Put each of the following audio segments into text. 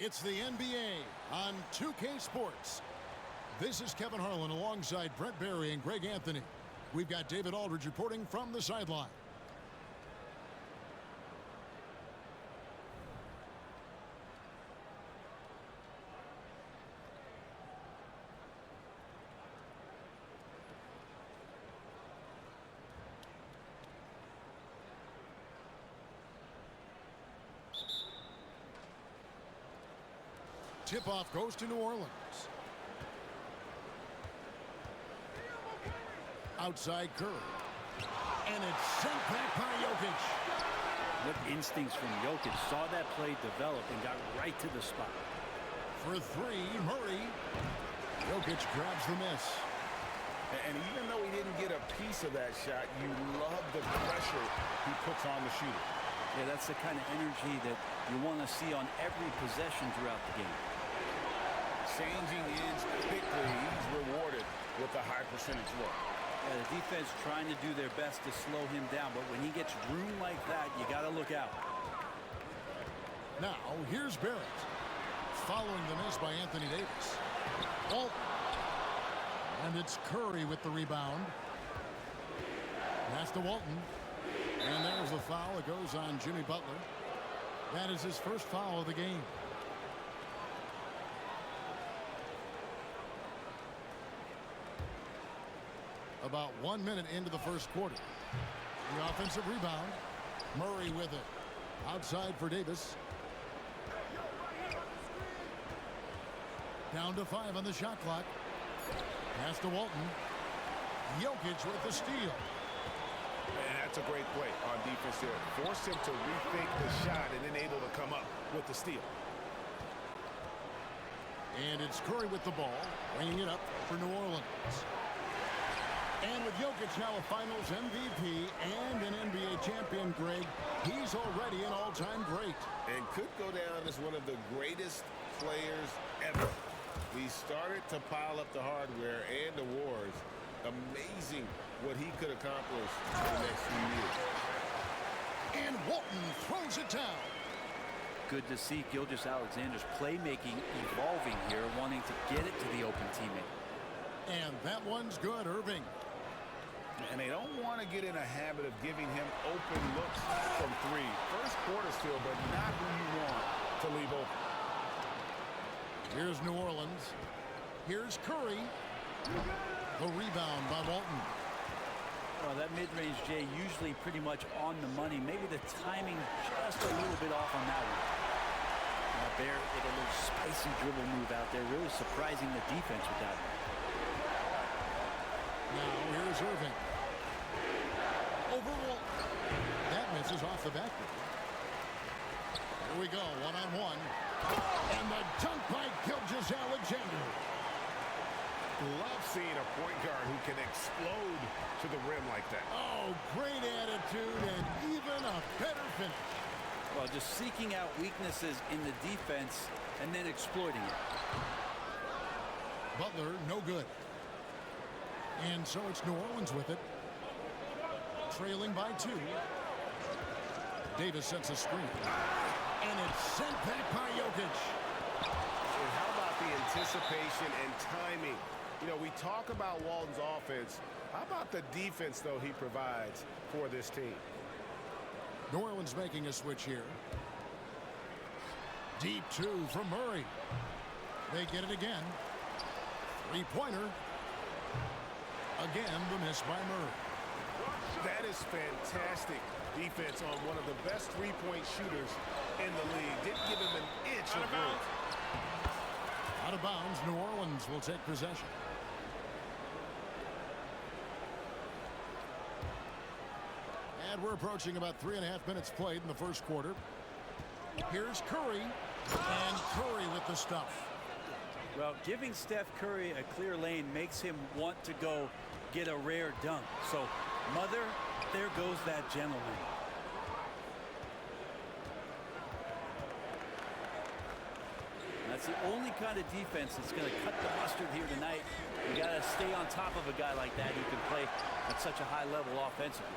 It's the NBA on 2K Sports. This is Kevin Harlan alongside Brent Barry and Greg Anthony. We've got David Aldridge reporting from the sideline. Tip-off goes to New Orleans. Outside Curry. And it's sent back by Jokic. What instincts from Jokic. Saw that play develop and got right to the spot. For three, Murray. Jokic grabs the miss. And even though he didn't get a piece of that shot, you love the pressure he puts on the shooter. Yeah, that's the kind of energy that you want to see on every possession throughout the game. Changing ends quickly, he's rewarded with a high percentage look. Yeah, the defense trying to do their best to slow him down, but when he gets room like that, you got to look out. Now, here's Barrett. Following the miss by Anthony Davis. Oh, and it's Curry with the rebound. Pass to Walton. And there's the foul. It goes on Jimmy Butler. That is his first foul of the game. About 1 minute into the first quarter. The offensive rebound. Murray with it. Outside for Davis. Down to 5 on the shot clock. Pass to Walton. Jokic with the steal. And that's a great play on defense there. Forced him to rethink the shot and then able to come up with the steal. And it's Curry with the ball, bringing it up for New Orleans. And with Jokic now a Finals MVP and an NBA champion, Greg, he's already an all-time great. And could go down as one of the greatest players ever. We started to pile up the hardware and awards. Amazing what he could accomplish in the next few years. And Walton throws it down. Good to see Gilgeous-Alexander's playmaking evolving here, wanting to get it to the open teammate. And that one's good, Irving. And they don't want to get in a habit of giving him open looks from three. First quarter still, but not who you want to leave open. Here's New Orleans. Here's Curry. The rebound by Walton. Well, that mid-range, Jay, usually pretty much on the money. Maybe the timing just a little bit off on that one. Bear did a little spicy dribble move out there, really surprising the defense with that one. Now here's Irving. Over Walton. That misses off the backboard. Here we go, one-on-one. And the dunk by Gilgeous-Alexander. Love seeing a point guard who can explode to the rim like that. Oh, great attitude and even a better finish. Well, just seeking out weaknesses in the defense and then exploiting it. Butler, no good. And so it's New Orleans with it. Trailing by 2. Davis sets a screen. And it's sent back by Jokic. And how about the anticipation and timing? You know, we talk about Walton's offense. How about the defense, though, he provides for this team? New Orleans making a switch here. Deep 2 from Murray. They get it again. Three-pointer. Again, the miss by Murray. That is fantastic defense on one of the best three-point shooters in the league. Didn't give him an inch of room. Out of bounds, New Orleans will take possession. And we're approaching about 3.5 minutes played in the first quarter. Here's Curry. And Curry with the stuff. Well, giving Steph Curry a clear lane makes him want to go get a rare dunk. So, mother, there goes that gentleman. That's the only kind of defense that's going to cut the mustard here tonight. You got to stay on top of a guy like that who can play at such a high level offensively.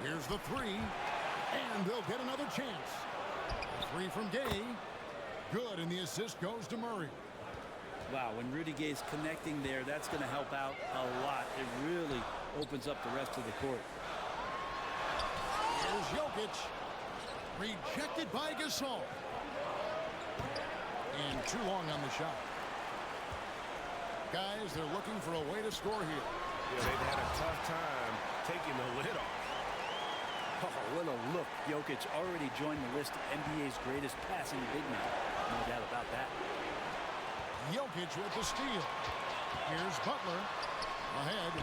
Here's the 3, and they'll get another chance. Three from Gay. Good, and the assist goes to Murray. Wow, when Rudy Gay's connecting there, that's going to help out a lot. It really opens up the rest of the court. Here's Jokic. Rejected by Gasol. And too long on the shot. Guys, they're looking for a way to score here. Yeah, they've had a tough time taking the lid off. Oh, what a look. Jokic already joined the list of NBA's greatest passing big men. No doubt about that. Jokic with the steal. Here's Butler. Ahead.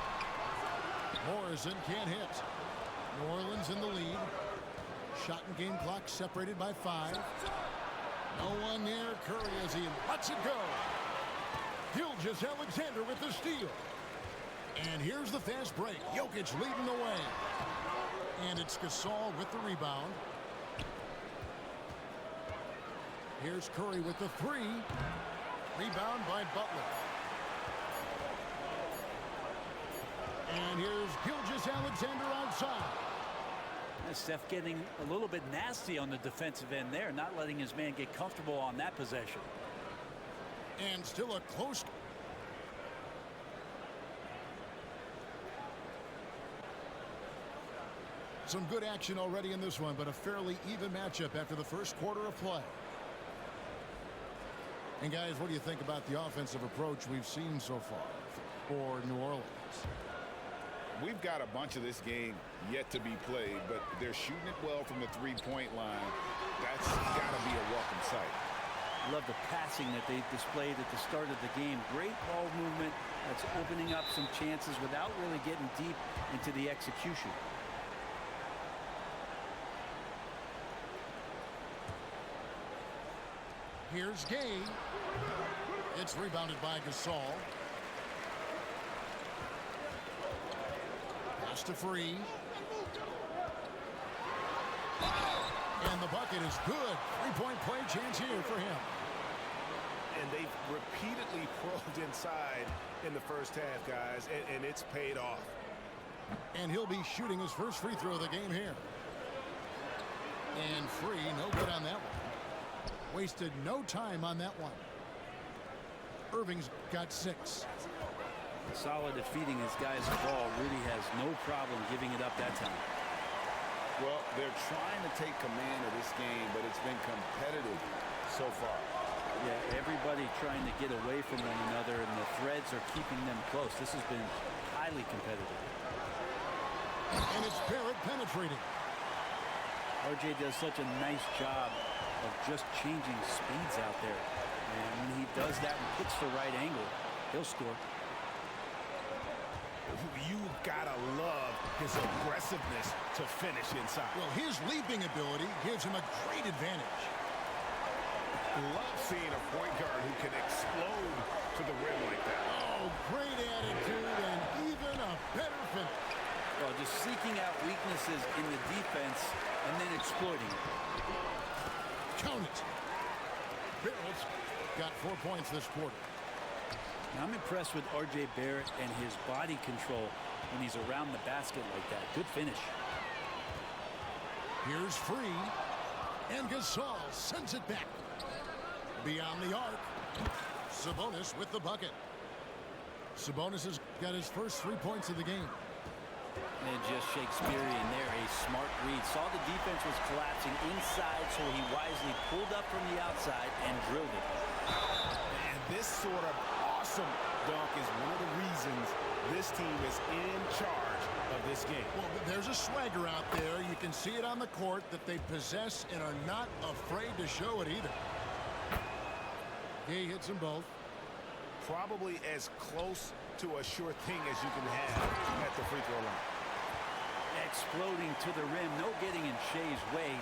Morrison can't hit. New Orleans in the lead. Shot and game clock separated by 5. No one near Curry as he lets it go. Gilgeous-Alexander with the steal. And here's the fast break. Jokic leading the way. And it's Gasol with the rebound. Here's Curry with the 3. Rebound by Butler. And here's Gilgeous-Alexander outside. Steph getting a little bit nasty on the defensive end there, not letting his man get comfortable on that possession. And still a close. Some good action already in this one, but a fairly even matchup after the first quarter of play. And guys, what do you think about the offensive approach we've seen so far for New Orleans? We've got a bunch of this game yet to be played, but they're shooting it well from the three-point line. That's got to be a welcome sight. Love the passing that they displayed at the start of the game. Great ball movement that's opening up some chances without really getting deep into the execution. Here's Gay. It's rebounded by Gasol. Pass to Free. And the bucket is good. Three-point play chance here for him. And they've repeatedly probed inside in the first half, guys, and it's paid off. And he'll be shooting his first free throw of the game here. And Free, no good on that one. Wasted no time on that one. Irving's got 6. Solid at feeding his guys the ball. Rudy has no problem giving it up that time. Well, they're trying to take command of this game, but it's been competitive so far. Yeah, everybody trying to get away from one another, and the threads are keeping them close. This has been highly competitive. And it's Barrett penetrating. RJ does such a nice job of just changing speeds out there. And when he does that and picks the right angle, he'll score. You gotta love his aggressiveness to finish inside. Well, his leaping ability gives him a great advantage. Love seeing a point guard who can explode to the rim like that. Oh, great attitude and even a better finish. Well, just seeking out weaknesses in the defense and then exploiting it. Count it. Barrett's got 4 points this quarter. Now, I'm impressed with RJ Barrett and his body control when he's around the basket like that. Good finish. Here's Free. And Gasol sends it back. Beyond the arc. Sabonis with the bucket. Sabonis has got his first 3 points of the game. And just Shakespearean there, a smart read. Saw the defense was collapsing inside, so he wisely pulled up from the outside and drilled it. And this sort of awesome dunk is one of the reasons this team is in charge of this game. Well, there's a swagger out there. You can see it on the court that they possess and are not afraid to show it either. Gay hits them both. Probably as close to a sure thing as you can have at the free throw line. Exploding to the rim, no getting in Shea's way,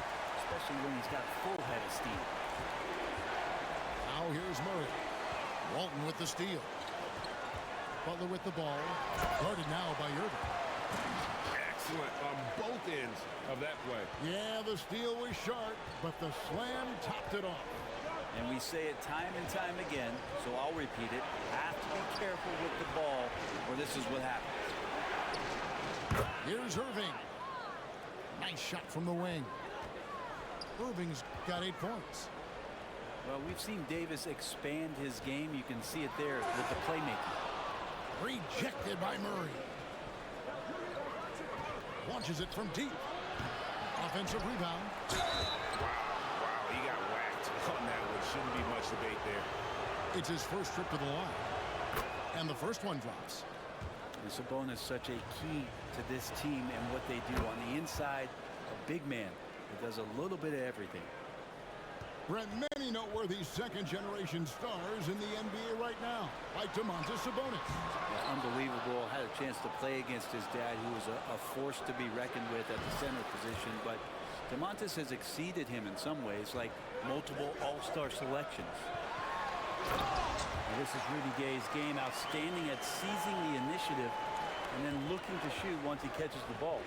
especially when he's got full head of steam. Now here's Murray. Walton with the steal. Butler with the ball. Guarded now by Irving. Excellent on both ends of that play. Yeah, the steal was sharp, but the slam topped it off. And we say it time and time again, so I'll repeat it. Have to be careful with the ball, or this is what happens. Here's Irving. Nice shot from the wing. Irving's got 8 points. Well, we've seen Davis expand his game. You can see it there with the playmaking. Rejected by Murray. Launches it from deep. Offensive rebound. Wow, he got whacked on that one. Shouldn't be much debate there. It's his first trip to the line. And the first one drops. And Sabonis is such a key to this team and what they do on the inside. A big man that does a little bit of everything. Brent, many noteworthy second-generation stars in the NBA right now, like Sabonis. Yeah, unbelievable. Had a chance to play against his dad, who was a force to be reckoned with at the center position. But Domantas has exceeded him in some ways, like multiple all-star selections. And this is Rudy Gay's game, outstanding at seizing the initiative and then looking to shoot once he catches the ball.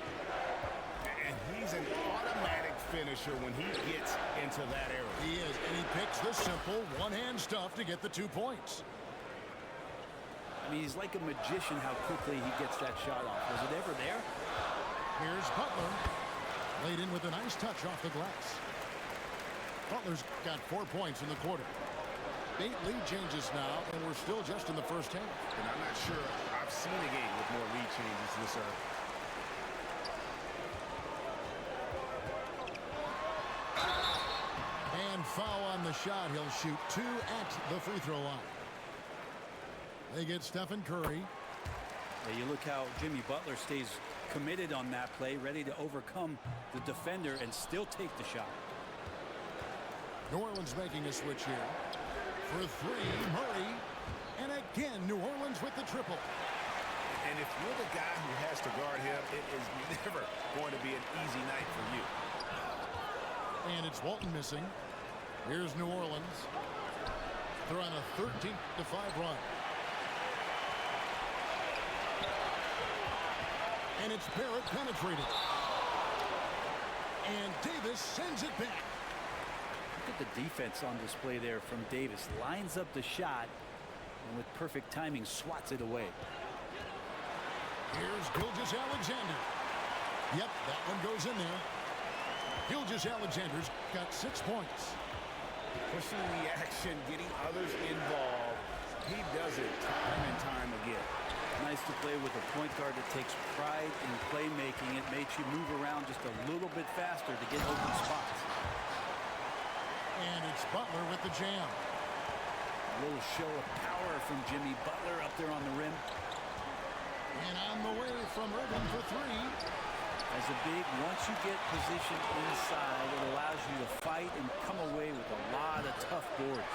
And he's an automatic finisher when he gets into that area. He is, and he picks the simple one-hand stuff to get the 2 points. I mean, he's like a magician how quickly he gets that shot off. Was it ever there? Here's Butler. Laid in with a nice touch off the glass. Butler's got 4 points in the quarter. 8 lead changes now, and we're still just in the first half. And I'm not sure I've seen a game with more lead changes this early. And foul on the shot. He'll shoot 2 at the free throw line. They get Stephen Curry. Yeah, you look how Jimmy Butler stays committed on that play, ready to overcome the defender and still take the shot. New Orleans making a switch here. For 3, Murray. And again, New Orleans with the triple. And if you're the guy who has to guard him, it is never going to be an easy night for you. And it's Walton missing. Here's New Orleans. They're on a 13-5 run. And it's Barrett penetrated. And Davis sends it back. Look at the defense on display there from Davis. Lines up the shot and with perfect timing swats it away. Here's Gilgeous-Alexander. Yep, that one goes in there. Gilgeous-Alexander's got 6 points. Pushing the action, getting others involved. He does it time and time again. Nice to play with a point guard that takes pride in playmaking. It makes you move around just a little bit faster to get open spots. And it's Butler with the jam. A little show of power from Jimmy Butler up there on the rim. And on the way from Irving for 3. As a big, once you get positioned inside, it allows you to fight and come away with a lot of tough boards.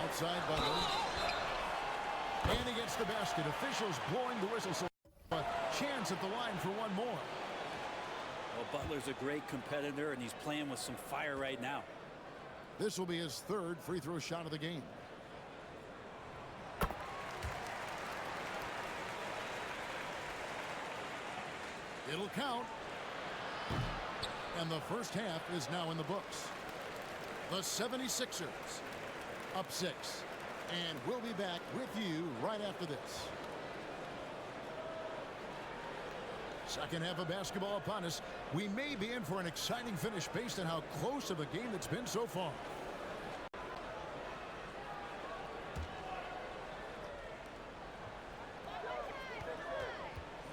Outside Butler. And he gets the basket. Officials blowing the whistle. So a chance at the line for one more. Well, Butler's a great competitor, and he's playing with some fire right now. This will be his 3rd free throw shot of the game. It'll count. And the first half is now in the books. The 76ers up 6. And we'll be back with you right after this. Second half of basketball upon us. We may be in for an exciting finish based on how close of a game it's been so far.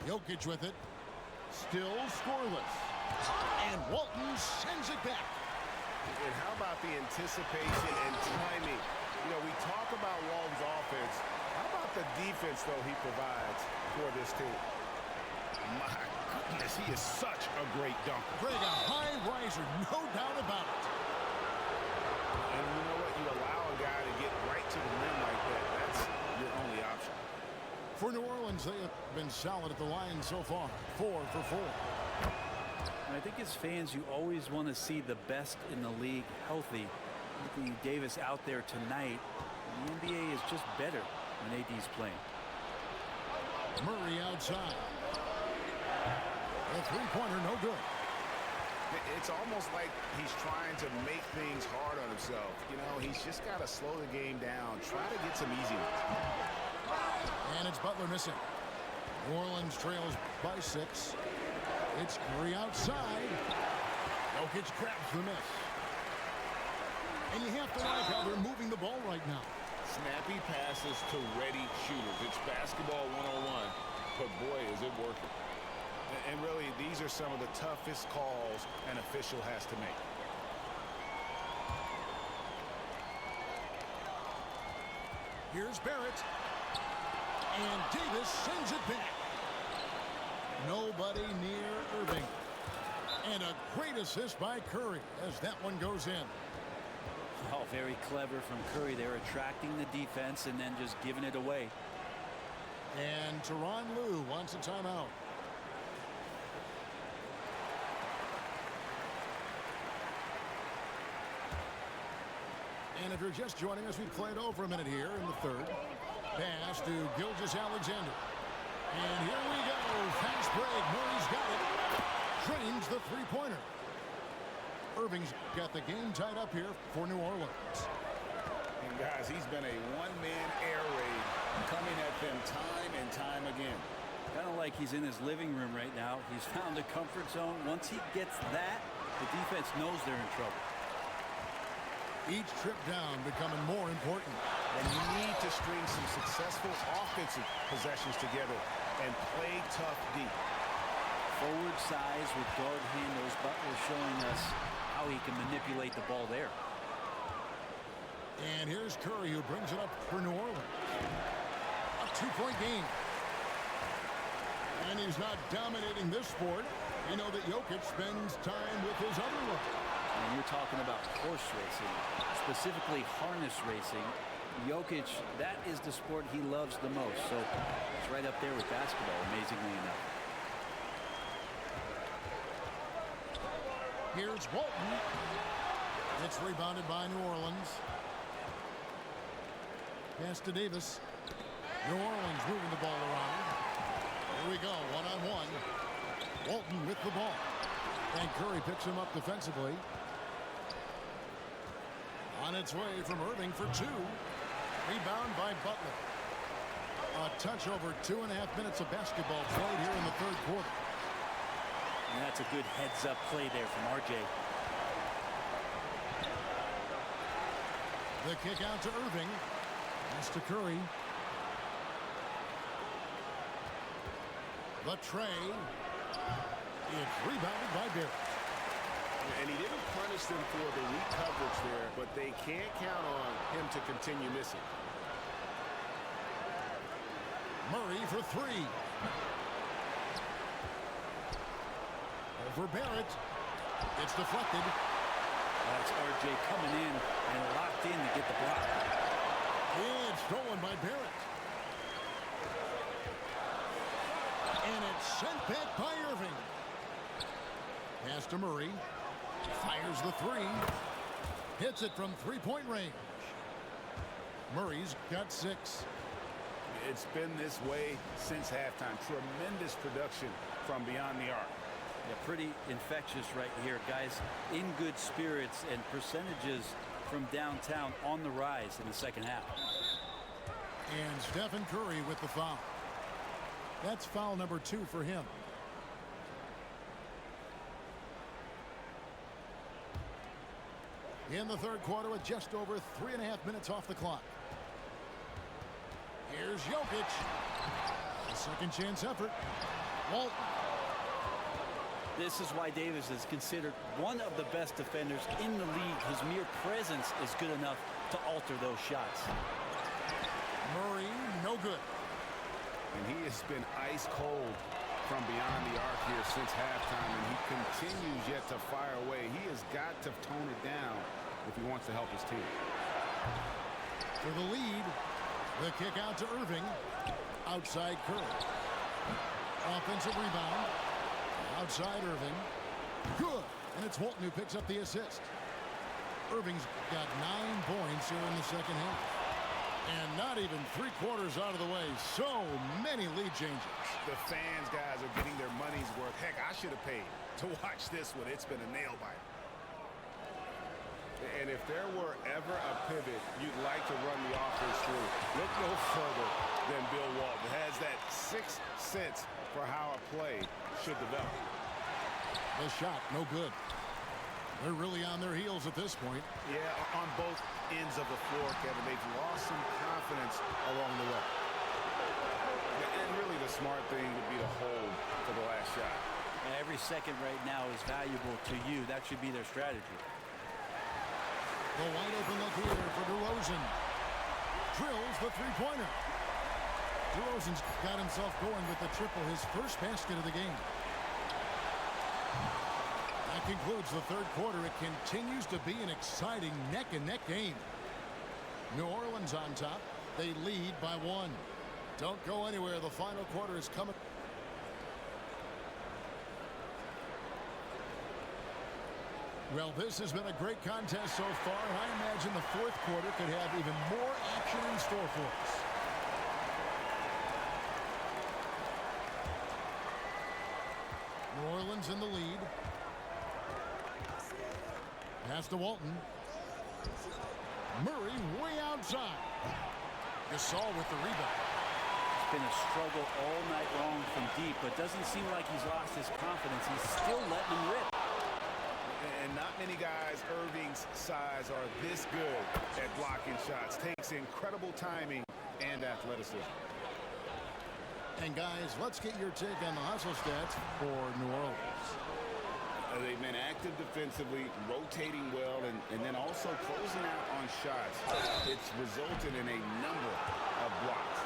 Jokic with it. Still scoreless. And Walton sends it back. And how about the anticipation and timing? You know, we talk about Walton's offense. How about the defense, though, he provides for this team? My goodness, he is such a great dunker. Greg, a high riser, no doubt about it. And you know what? You allow a guy to get right to the rim like that. That's your only option. For New Orleans, they have been solid at the line so far. 4 for 4. And I think as fans, you always want to see the best in the league healthy. Looking at Davis out there tonight, the NBA is just better when AD's playing. Murray outside. A three-pointer, no good. It's almost like he's trying to make things hard on himself. You know, he's just got to slow the game down. Try to get some easy ones. And it's Butler missing. New Orleans trails by 6. It's Curry outside. Jokic grabs the miss. And you have to like how they're moving the ball right now. Snappy passes to ready shooters. It's basketball 101, but boy, is it working. And really, these are some of the toughest calls an official has to make. Here's Barrett. And Davis sends it back. Nobody near Irving. And a great assist by Curry as that one goes in. Oh, very clever from Curry. They're attracting the defense and then just giving it away. And Tyronn Lue wants a timeout. And if you're just joining us, we played over a minute here in the third. Pass to Gilgeous-Alexander. And here we go. Fast break. Murray's got it. Drains the three-pointer. Irving's got the game tied up here for New Orleans. And guys, he's been a one-man air raid coming at them time and time again. Kind of like he's in his living room right now. He's found a comfort zone. Once he gets that, the defense knows they're in trouble. Each trip down becoming more important. And you need to string some successful offensive possessions together and play tough deep. Forward size with guard handles. Butler showing us how he can manipulate the ball there. And here's Curry, who brings it up for New Orleans. A two-point game. And he's not dominating this sport. You know that Jokic spends time with his other one. And you're talking about horse racing, specifically harness racing. Jokic, that is the sport he loves the most. So it's right up there with basketball, amazingly enough. Here's Walton. It's rebounded by New Orleans. Pass to Davis. New Orleans moving the ball around. Here we go, one-on-one. Walton with the ball. And Curry picks him up defensively. On its way from Irving for two. Rebound by Butler. A touch over 2.5 minutes of basketball played here in the third quarter. And that's a good heads-up play there from RJ. The kick out to Irving. Pass to Curry. The tray. It's rebounded by Barrett. And he didn't punish them for the weak coverage there, but they can't count on him to continue missing. Murray for three. Over Barrett. It's deflected. That's RJ coming in and locked in to get the block. It's stolen by Barrett. And it's sent back by Irving. Pass to Murray. Fires the three. Hits it from three-point range. Murray's got 6. It's been this way since halftime. Tremendous production from beyond the arc. Yeah, pretty infectious right here. Guys in good spirits and percentages from downtown on the rise in the second half. And Stephen Curry with the foul. That's foul number 2 for him. In the third quarter with just over 3.5 minutes off the clock. Here's Jokic. A second chance effort. Walton. This is why Davis is considered one of the best defenders in the league. His mere presence is good enough to alter those shots. Murray, no good. And he has been ice cold from beyond the arc here since halftime, and he continues yet to fire away. He has got to tone it down if he wants to help his team. For the lead, the kick out to Irving. Outside Curry. Offensive rebound. Outside Irving. Good. And it's Walton who picks up the assist. Irving's got 9 points here in the second half. And not even 3/4 out of the way. So many lead changes. The fans, guys, are getting their money's worth. Heck, I should have paid to watch this one. It's been a nail biter. And if there were ever a pivot you'd like to run the offense through, look no further than Bill Walton. Has that 6th sense for how a play should develop. The shot, no good. They're really on their heels at this point. Yeah, on both ends of the floor, Kevin. They've lost some confidence along the way. And really the smart thing would be to hold for the last shot. Every second right now is valuable to you. That should be their strategy. The wide open look here for DeRozan. Drills the three-pointer. DeRozan's got himself going with the triple, his first basket of the game. That concludes the third quarter. It continues to be an exciting neck-and-neck game. New Orleans on top. They lead by 1. Don't go anywhere. The final quarter is coming. Well, this has been a great contest so far, and I imagine the fourth quarter could have even more action in store for us. New Orleans in the lead. Pass to Walton. Murray way outside. Gasol with the rebound. It's been a struggle all night long from deep, but doesn't seem like he's lost his confidence. He's still letting him rip. And not many guys Irving's size are this good at blocking shots. Takes incredible timing and athleticism. And guys, let's get your take on the hustle stats for New Orleans. They've been active defensively, rotating well, and then also closing out on shots. It's resulted in a number of blocks.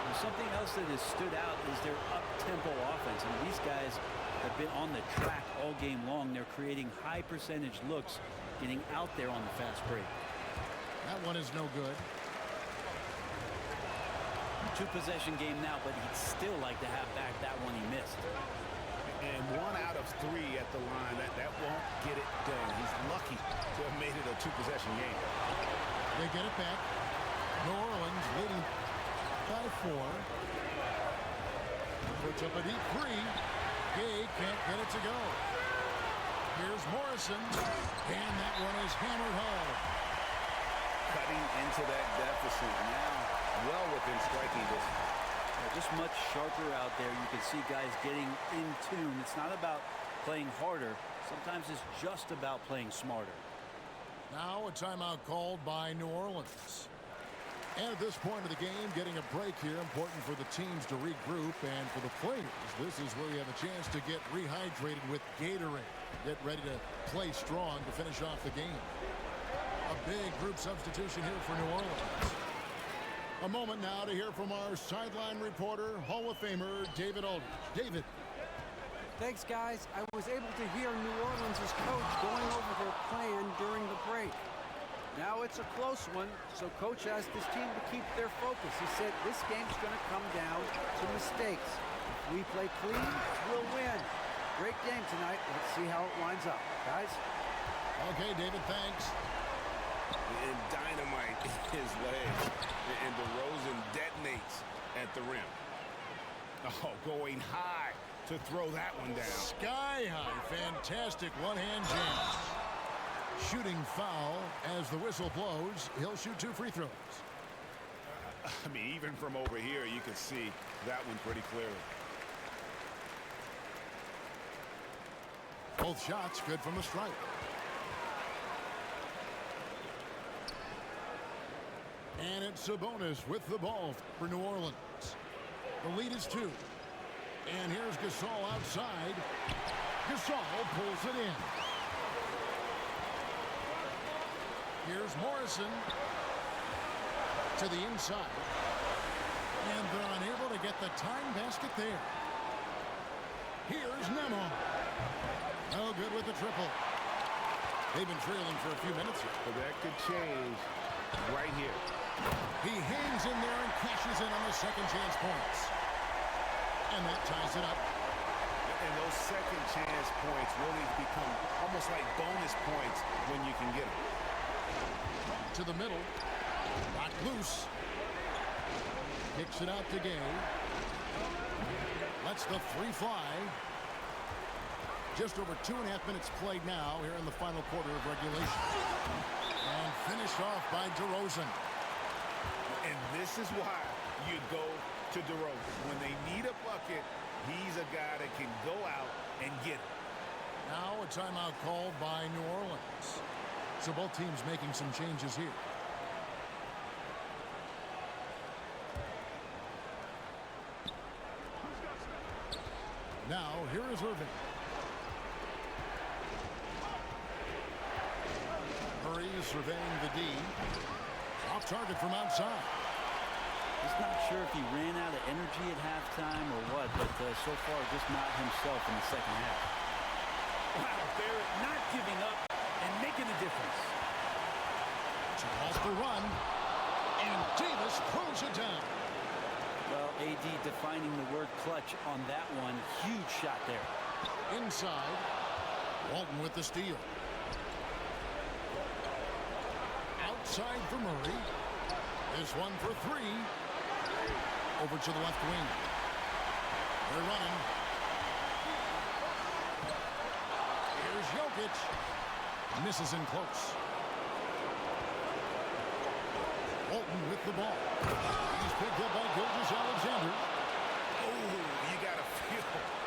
And something else that has stood out is their up-tempo offense. And these guys have been on the track all game long. They're creating high percentage looks, getting out there on the fast break. That one is no good. Two-possession game now, but he'd still like to have back that one he missed. And 1 out of 3 at the line. That won't get it done. He's lucky to have made it a two-possession game. They get it back. New Orleans leading by 4. Puts up a deep 3. Gay can't get it to go. Here's Morrison. And that one is hammered home. Cutting into that deficit now, well within striking distance. Just much sharper out there. You can see guys getting in tune. It's not about playing harder. Sometimes it's just about playing smarter. Now a timeout called by New Orleans. And at this point of the game, getting a break here, important for the teams to regroup, and for the players, this is where you have a chance to get rehydrated with Gatorade. Get ready to play strong to finish off the game. A big group substitution here for New Orleans. A moment now to hear from our sideline reporter, Hall of Famer David Aldridge. David. Thanks, guys. I was able to hear New Orleans' coach going over their plan during the break. Now it's a close one, so coach asked his team to keep their focus. He said this game's going to come down to mistakes. If we play clean, we'll win. Great game tonight. Let's see how it lines up. Guys? Okay, David, thanks. And dynamite in his leg. And DeRozan detonates at the rim. Oh, going high to throw that one down. Sky high. Fantastic one-hand jam. Shooting foul as the whistle blows. He'll shoot 2 free throws. I mean, even from over here, you can see that one pretty clearly. Both shots good from the stripe. And it's Sabonis with the ball for New Orleans. The lead is 2. And here's Gasol outside. Gasol pulls it in. Here's Morrison to the inside. And they're unable to get the time basket there. Here's Nemo. No good with the triple. They've been trailing for a few minutes here. But that could change right here. He hangs in there and cashes in on the second chance points. And that ties it up. And those second chance points really become almost like bonus points when you can get them. To the middle. Locked loose. Kicks it out to Gay. Lets the 3 fly. Just over 2.5 minutes played now here in the final quarter of regulation. And finished off by DeRozan. And this is why you go to DeRozan. When they need a bucket, he's a guy that can go out and get it. Now a timeout called by New Orleans. So both teams making some changes here. Now here is Irving. Murray surveying the D. Off target from outside. He's not sure if he ran out of energy at halftime or what, but so far just not himself in the second half. Wow, Barrett not giving up and making a difference. Off the run, and Davis throws it down. Well, AD defining the word clutch on that one. Huge shot there. Inside, Walton with the steal. Outside for Murray. This one for three. Over to the left wing. They're running. Here's Jokic. Misses in close. Walton with the ball. He's picked up by Gilgeous-Alexander. Oh, you got to feel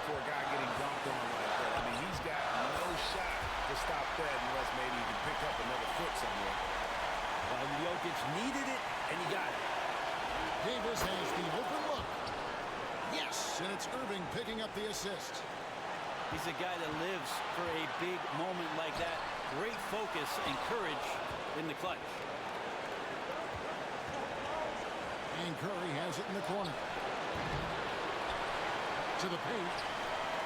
for a guy getting dunked on like that. I mean, he's got no shot to stop that unless maybe he can pick up another foot somewhere. Well, Jokic needed it, and he got it. Davis has the open look. Yes, and it's Irving picking up the assist. He's a guy that lives for a big moment like that. Great focus and courage in the clutch. And Curry has it in the corner. To the paint.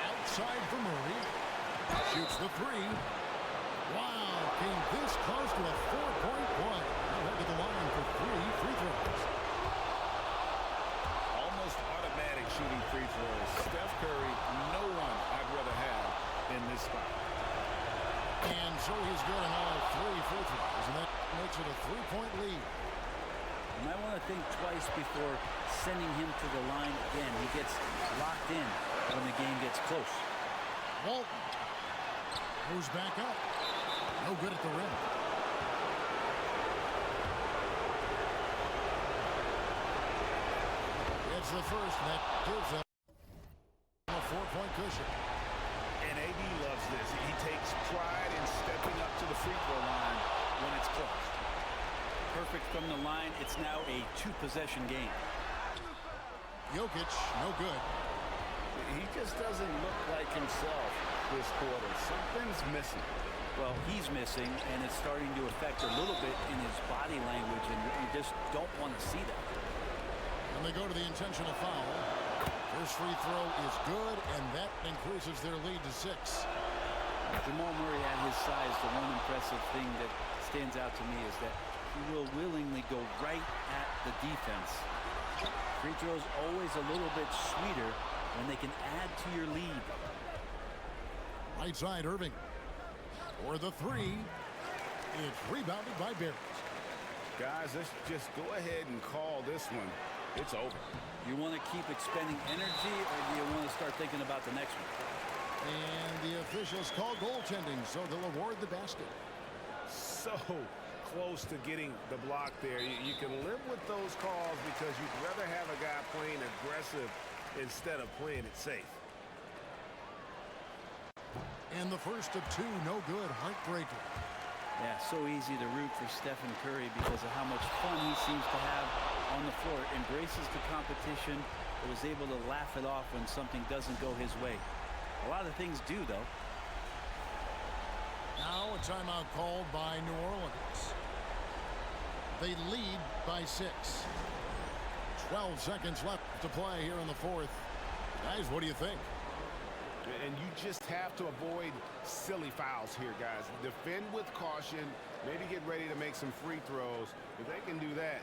Outside for Murray. Shoots the three. Wow, came this close to a 4-point play. He'll head to the line for 3 free throws. Almost automatic shooting free throws. Steph Curry, no one I'd rather have in this spot. And so he's good on all 3 free throws, and that makes it a 3-point lead. You might want to think twice before sending him to the line again. He gets locked in when the game gets close. Walton moves back up. No good at the rim. It's the first that gives them a 4-point cushion. And AD loves this. He takes pride in stepping up to the free throw line when it's close. Perfect from the line. It's now a 2-possession game. Jokic, no good. He just doesn't look like himself this quarter. Something's missing. Well, he's missing, and it's starting to affect a little bit in his body language, and you just don't want to see that. And they go to the intentional foul. First free throw is good, and that increases their lead to 6. Jamal Murray at his size, the one impressive thing that stands out to me is that he will willingly go right at the defense. Free throws always a little bit sweeter when they can add to your lead. Right side, Irving. For the three. It's rebounded by Barrett. Guys, let's just go ahead and call this one. It's over. You want to keep expending energy, or do you want to start thinking about the next one? And the officials call goaltending, so they'll award the basket. So close to getting the block there. You can live with those calls because you'd rather have a guy playing aggressive instead of playing it safe. And the first of 2, no good, heartbreaker. Yeah, so easy to root for Stephen Curry because of how much fun he seems to have on the floor. Embraces the competition, but is able to laugh it off when something doesn't go his way. A lot of things do, though. Now a timeout called by New Orleans. They lead by 6. 12 seconds left to play here in the fourth. Guys, what do you think? And you just have to avoid silly fouls here, guys. Defend with caution. Maybe get ready to make some free throws. If they can do that,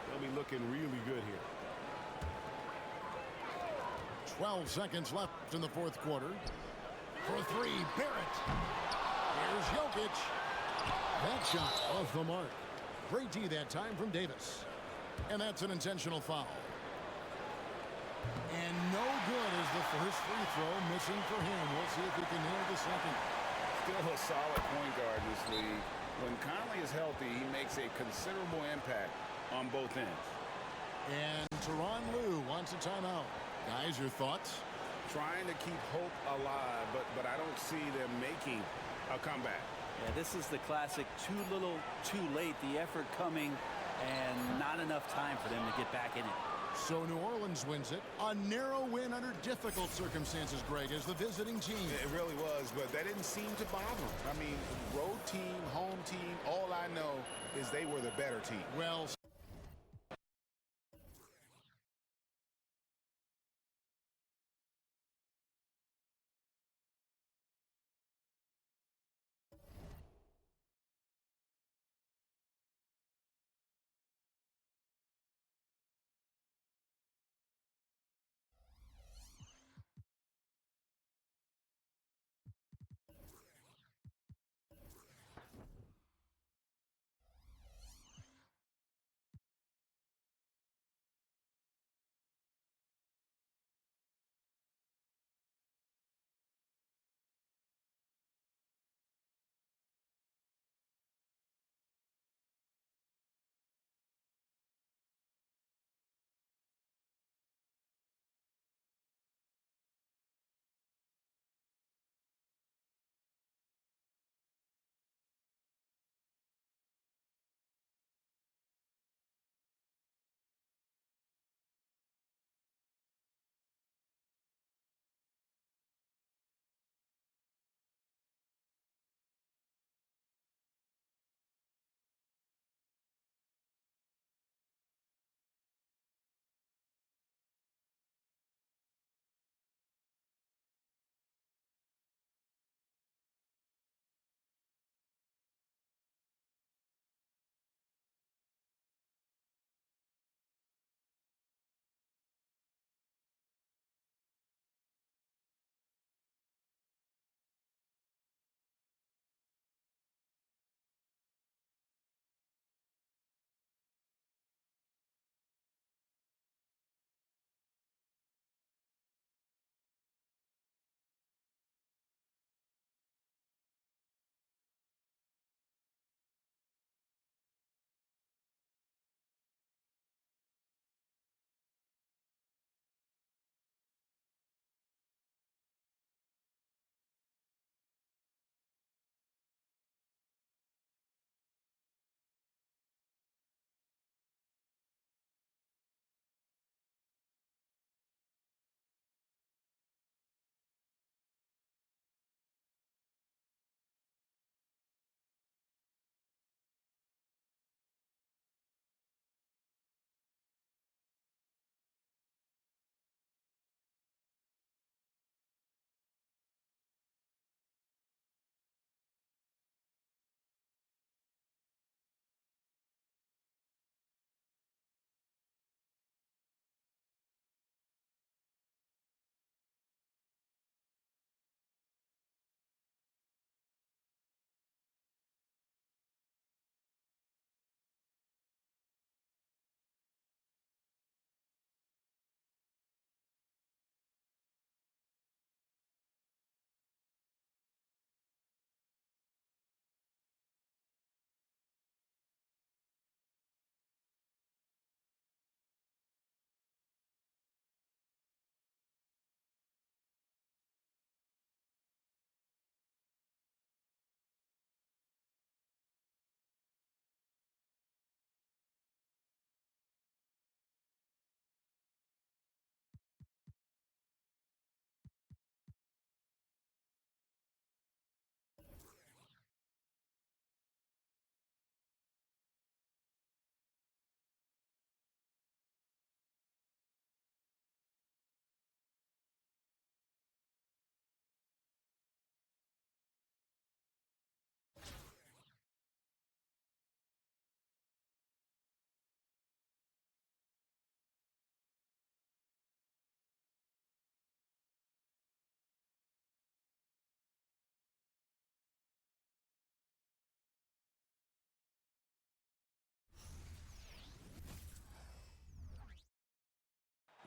they'll be looking really good here. 12 seconds left in the fourth quarter. For 3, Barrett. Here's Jokic. That shot off the mark. Great D that time from Davis. And that's an intentional foul. And no good is the first free throw missing for him. We'll see if he can nail the second. Still a solid point guard in this league. When Conley is healthy, he makes a considerable impact on both ends. And Tyronn Lue wants a timeout. Guys, your thoughts? trying to keep hope alive, but I don't see them making a comeback. Yeah, this is the classic too little, too late. The effort coming and not enough time for them to get back in it. So New Orleans wins it. A narrow win under difficult circumstances, Greg, as the visiting team. It really was, but that didn't seem to bother them. I mean, road team, home team, all I know is they were the better team. Well,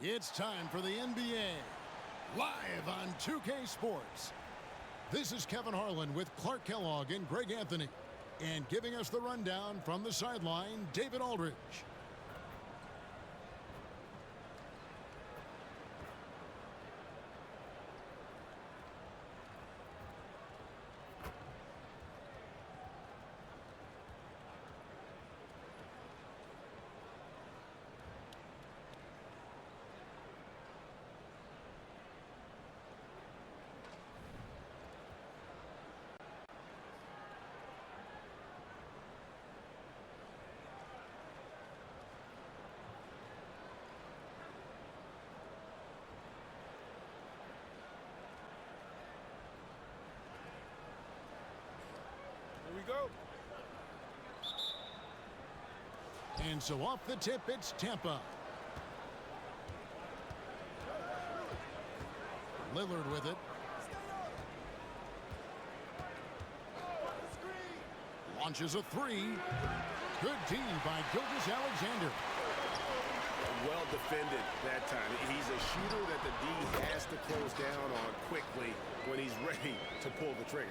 it's time for the NBA, live on 2K Sports. This is Kevin Harlan with Clark Kellogg and Greg Anthony. And giving us the rundown from the sideline, David Aldridge. And so off the tip, it's Tampa. Lillard with it. Launches a three. Good D by Gilgeous-Alexander. Well defended that time. He's a shooter that the D has to close down on quickly when he's ready to pull the trigger.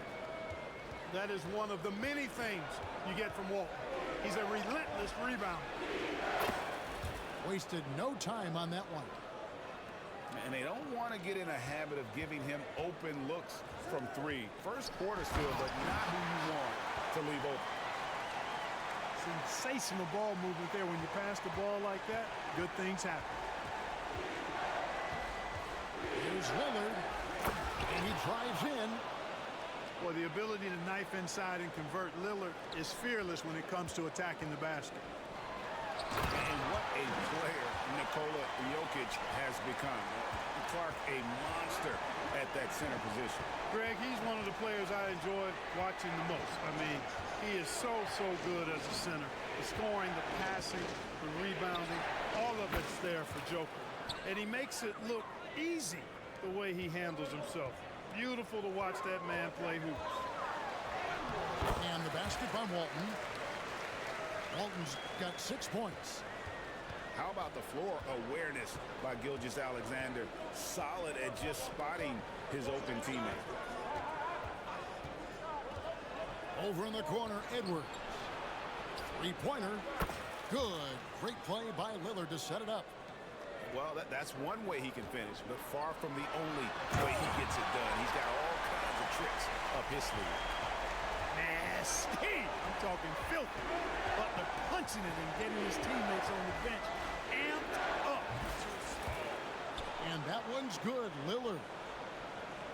That is one of the many things you get from Walton. He's a relentless rebounder. Wasted no time on that one. And they don't want to get in a habit of giving him open looks from three. First quarter still, but not who you want to leave open. Sensational ball movement there. When you pass the ball like that, good things happen. Here's Lillard, and he drives in. Well, the ability to knife inside and convert Lillard is fearless when it comes to attacking the basket. And what a player Nikola Jokic has become. Clark, a monster at that center position. Greg, he's one of the players I enjoy watching the most. I mean, he is so good as a center. The scoring, the passing, the rebounding, all of it's there for Joker. And he makes it look easy the way he handles himself. Beautiful to watch that man play hoops. And the basket by Walton. Walton's got 6 points. How about the floor awareness by Gilgeous-Alexander? Solid at just spotting his open teammate. Over in the corner, Edwards. Three-pointer. Good. Great play by Lillard to set it up. Well, that's one way he can finish, but far from the only way he gets it done. He's got all kinds of tricks up his sleeve. Nasty. I'm talking filthy. Butler punching it and getting his teammates on the bench amped up. And that one's good, Lillard.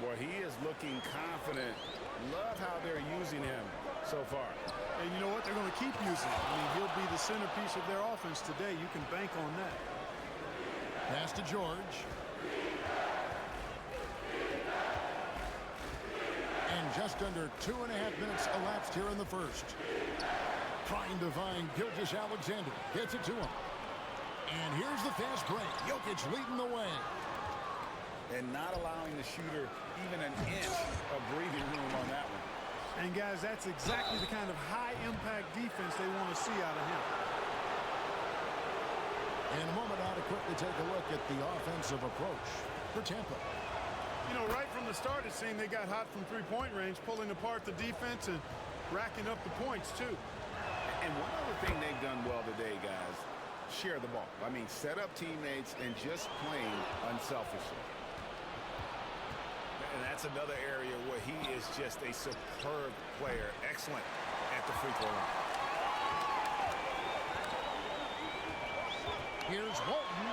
Boy, he is looking confident. Love how they're using him so far. And you know what? They're going to keep using him. I mean, he'll be the centerpiece of their offense today. You can bank on that. Pass to George. And just under 2.5 minutes elapsed here in the first. Trying to find Gilgeous-Alexander. Gets it to him. And here's the fast break. Jokic leading the way. And not allowing the shooter even an inch of breathing room on that one. And guys, that's exactly the kind of high-impact defense they want to see out of him. In a moment now to quickly take a look at the offensive approach for Tampa. You know, right from the start, it seemed they got hot from three-point range, pulling apart the defense and racking up the points, too. And one other thing they've done well today, guys, share the ball. I mean, set up teammates and just playing unselfishly. And that's another area where he is just a superb player. Excellent at the free throw line. Here's Walton.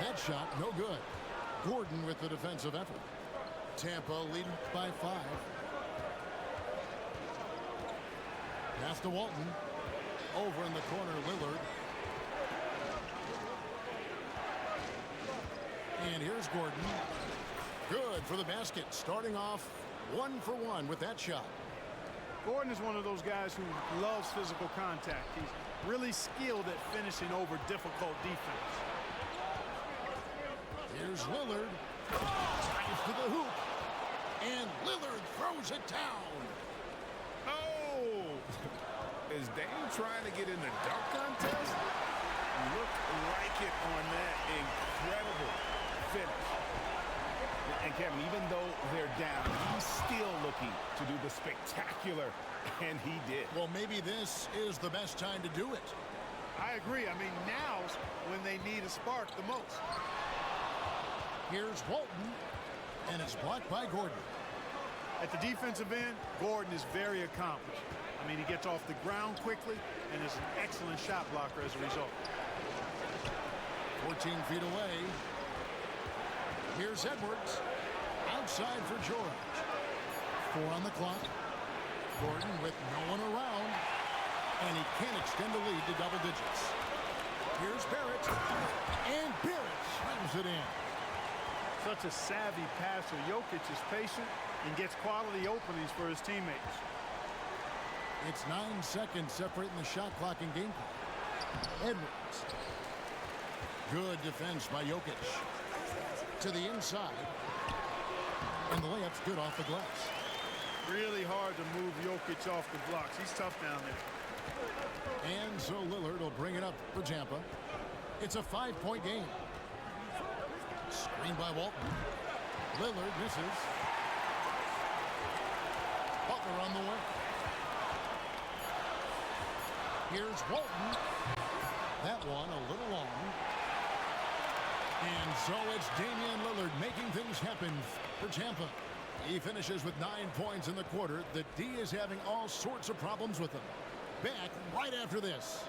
That shot, no good. Gordon with the defensive effort. Tampa leading by 5. Pass to Walton. Over in the corner, Lillard. And here's Gordon. Good for the basket. Starting off 1 for 1 with that shot. Gordon is one of those guys who loves physical contact. He's really skilled at finishing over difficult defense. Here's Lillard. Drives to the hoop. And Lillard throws it down. Oh! Is Dame trying to get in the dunk contest? Looked like it on that incredible finish. And Kevin, even though they're down, he's still looking to do the spectacular, and he did. Well, maybe this is the best time to do it. I agree. I mean, now's when they need a spark the most. Here's Walton, and it's blocked by Gordon. At the defensive end, Gordon is very accomplished. I mean, he gets off the ground quickly and is an excellent shot blocker as a result. 14 feet away. Here's Edwards. Outside for George. 4 on the clock. Gordon with no one around. And he can't extend the lead to double digits. Here's Barrett. And Barrett slams it in. Such a savvy passer. Jokic is patient and gets quality openings for his teammates. It's 9 seconds separating the shot clock and game clock. Edwards. Good defense by Jokic. To the inside. And the layup's good off the glass. Really hard to move Jokic off the blocks. He's tough down there. And so Lillard will bring it up for Tampa. It's a 5-point game. Screen by Walton. Lillard misses. Butler on the way. Here's Walton. That one a little long. And so it's Damian Lillard making things happen for Tampa. He finishes with 9 points in the quarter. The D is having all sorts of problems with him. Back right after this.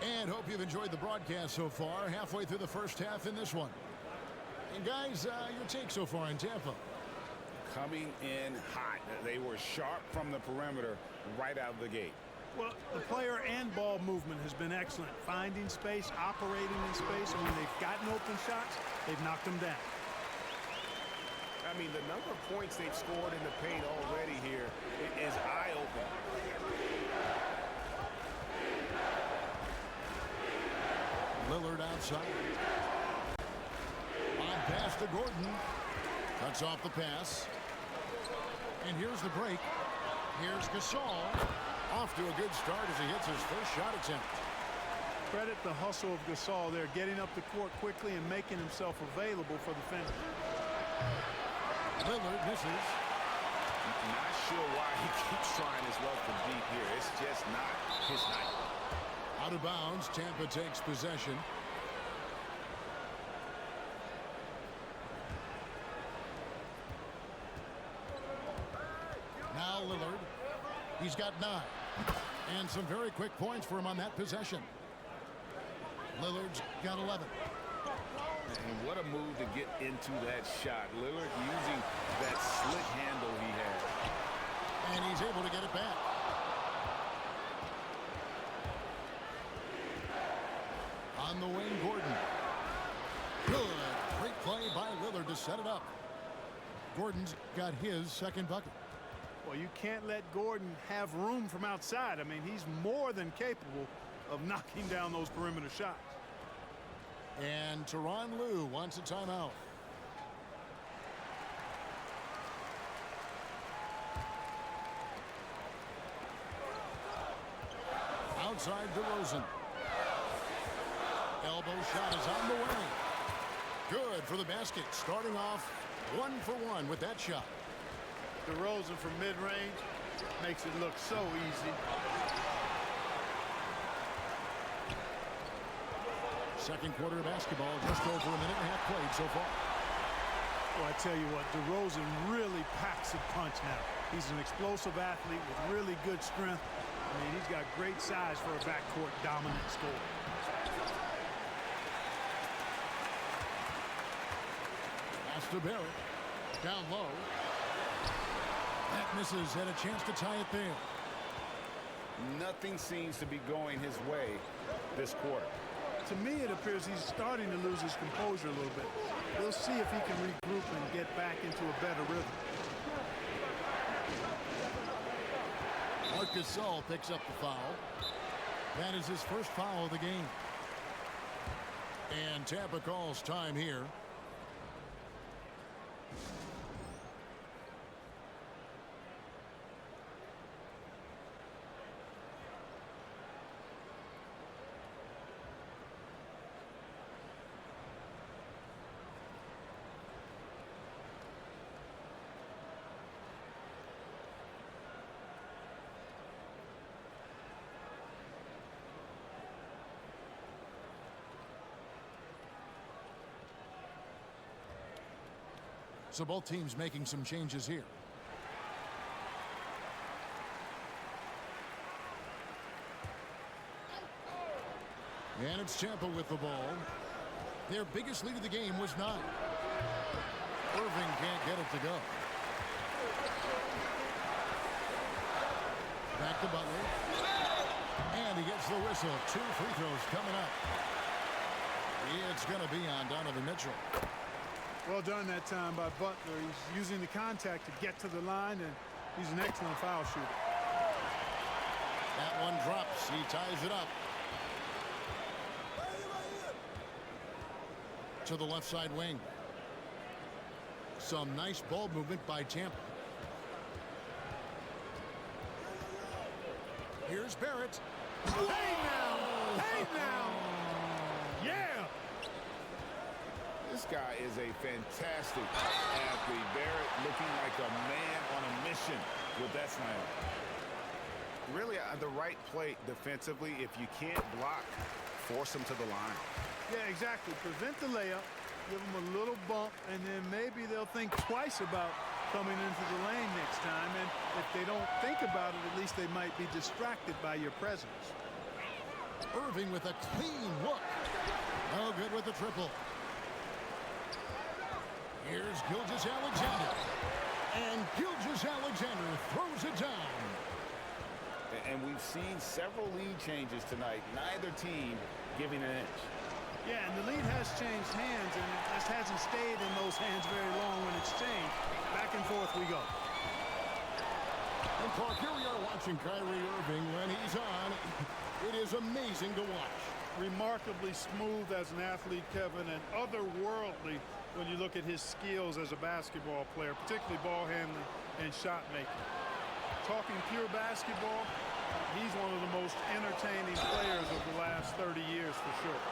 And hope you've enjoyed the broadcast so far. Halfway through the first half in this one. And guys, your take so far in Tampa? Coming in hot. They were sharp from the perimeter right out of the gate. Well, the player and ball movement has been excellent. Finding space, operating in space, and when they've gotten open shots, they've knocked them down. I mean, the number of points they've scored in the paint already here is eye-opening. Lillard outside. On pass to Gordon. Cuts off the pass. And here's the break. Here's Gasol. Off to a good start as he hits his first shot attempt. Credit the hustle of Gasol there, getting up the court quickly and making himself available for the finish. Lillard misses. Not sure why he keeps trying his luck from deep here. It's just not his night. Out of bounds, Tampa takes possession. Now Lillard. He's got 9. And some very quick points for him on that possession. Lillard's got 11. And what a move to get into that shot. Lillard using that slick handle he had. And he's able to get it back. On the wing, Gordon. Good. Great play by Lillard to set it up. Gordon's got his second bucket. Well, you can't let Gordon have room from outside. I mean, he's more than capable of knocking down those perimeter shots. And Tyronn Lue wants a timeout. Outside DeRozan. Elbow shot is on the way. Good for the basket. Starting off 1 for 1 with that shot. DeRozan from mid-range makes it look so easy. Second quarter of basketball, just over a minute and a half played so far. Well, I tell you what, DeRozan really packs a punch now. He's an explosive athlete with really good strength. I mean, he's got great size for a backcourt dominant scorer. Pass to Barrett. Down low. That misses. Had a chance to tie it there. Nothing seems to be going his way this quarter. To me, it appears he's starting to lose his composure a little bit. We'll see if he can regroup and get back into a better rhythm. Marc Gasol picks up the foul. That is his first foul of the game. And Tampa calls time here. So both teams making some changes here. And it's Tampa with the ball. Their biggest lead of the game was 9. Irving can't get it to go. Back to Butler. And he gets the whistle. 2 free throws coming up. It's going to be on Donovan Mitchell. Well done that time by Butler. He's using the contact to get to the line, and he's an excellent foul shooter. That one drops. He ties it up. To the left side wing. Some nice ball movement by Tampa. Here's Barrett. Hey now! Hey now! Yeah! This guy is a fantastic athlete. Barrett looking like a man on a mission with that slam. Really, the right play defensively. If you can't block, force him to the line. Yeah, exactly. Prevent the layup, give them a little bump, and then maybe they'll think twice about coming into the lane next time. And if they don't think about it, at least they might be distracted by your presence. Irving with a clean look. No good with the triple. Here's Gilgeous-Alexander. And Gilgeous-Alexander throws it down. And we've seen several lead changes tonight. Neither team giving an inch. Yeah, and the lead has changed hands, and it just hasn't stayed in those hands very long when it's changed. Back and forth we go. And Clark, here we are watching Kyrie Irving when he's on. It is amazing to watch. Remarkably smooth as an athlete, Kevin, and otherworldly when you look at his skills as a basketball player, particularly ball handling and shot making. Talking pure basketball, he's one of the most entertaining players of the last 30 years for sure.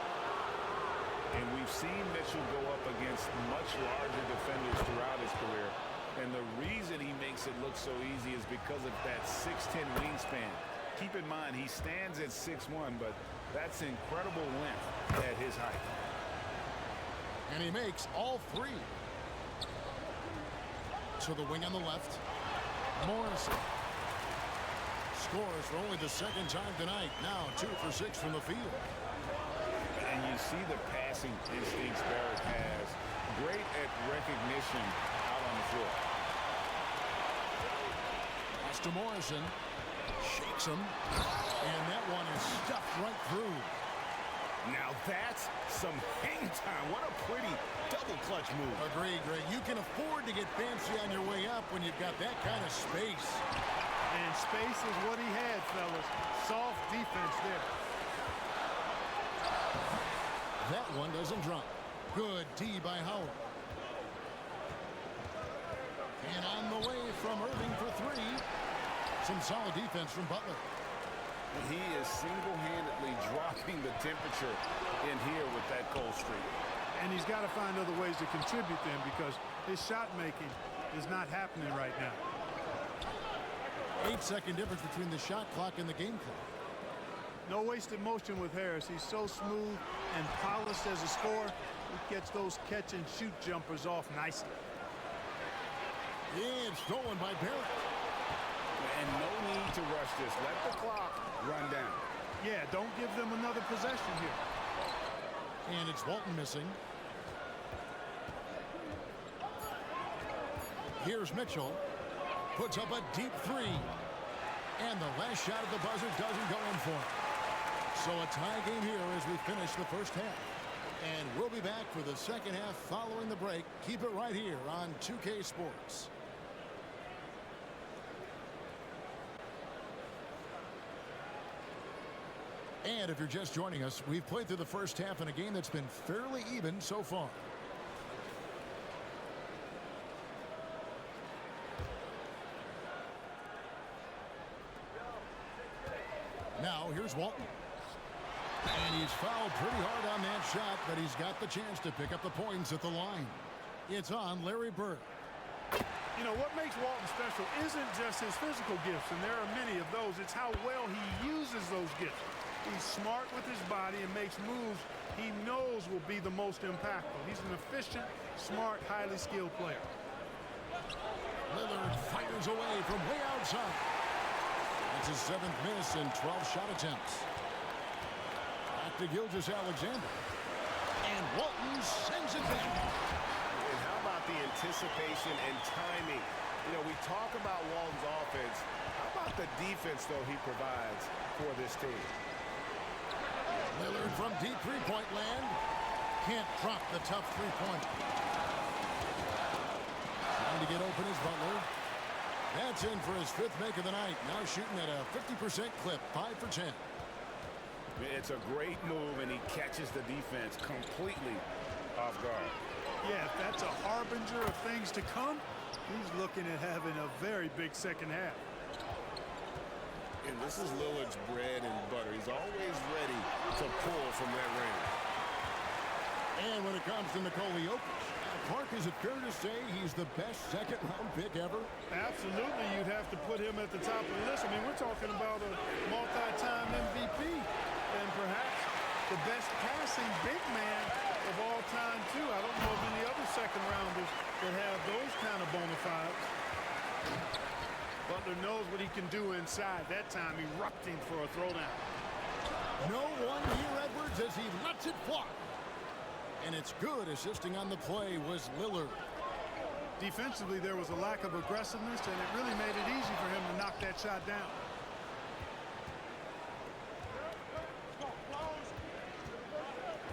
And we've seen Mitchell go up against much larger defenders throughout his career. And the reason he makes it look so easy is because of that 6'10" wingspan. Keep in mind, he stands at 6'1", but that's incredible length at his height. And he makes all three. To the wing on the left. Morrison. Scores for only the second time tonight. Now 2 for 6 from the field. And you see the passing instincts Barrett has. Great at recognition out on the floor. Pass to Morrison. Shakes him. And that one is stuffed right through. Now that's some hang time. What a pretty double clutch move. Agreed, Greg. You can afford to get fancy on your way up when you've got that kind of space. And space is what he had, fellas. Soft defense there. That one doesn't drop. Good D by Howard. And on the way from Irving for 3. Some solid defense from Butler. He is single-handedly dropping the temperature in here with that cold streak. And he's got to find other ways to contribute then, because his shot making is not happening right now. 8-second difference between the shot clock and the game clock. No wasted motion with Harris. He's so smooth and polished as a scorer. He gets those catch and shoot jumpers off nicely. Yeah, it's stolen by Barrett. And no need to rush this. Let the clock run down. Yeah, don't give them another possession here. And it's Walton missing. Here's Mitchell. Puts up a deep 3. And the last shot at the buzzer doesn't go in for it. So a tie game here as we finish the first half. And we'll be back for the second half following the break. Keep it right here on 2K Sports. And if you're just joining us, we've played through the first half in a game that's been fairly even so far. Now here's Walton. And he's fouled pretty hard on that shot, but he's got the chance to pick up the points at the line. It's on Larry Bird. You know, what makes Walton special isn't just his physical gifts, and there are many of those. It's how well he uses those gifts. He's smart with his body and makes moves he knows will be the most impactful. He's an efficient, smart, highly skilled player. Lillard fires away from way outside. That's his 7th miss in 12 shot attempts. Back to Gilgeous-Alexander. And Walton sends it back. And how about the anticipation and timing? You know, we talk about Walton's offense. How about the defense, though, he provides for this team? Lillard from deep three-point land. Can't drop the tough three-pointer. That's in for his 5th make of the night. Now shooting at a 50% clip, 5 for 10. It's a great move, and he catches the defense completely off guard. Yeah, if that's a harbinger of things to come, he's looking at having a very big second half. And this is Lillard's bread and butter. He's always ready to pull from that range. And when it comes to Nikola Jokic, Clark, is it fair to say he's the best second-round pick ever? Absolutely, you'd have to put him at the top of the list. I mean, we're talking about a multi-time MVP and perhaps the best passing big man of all time, too. I don't know of any other second-rounders that have those kind of bona fides. Butler knows what he can do inside. That time, erupting for a throwdown. No one here, Edwards, as he lets it fly. And it's good. Assisting on the play was Lillard. Defensively, there was a lack of aggressiveness, and it really made it easy for him to knock that shot down.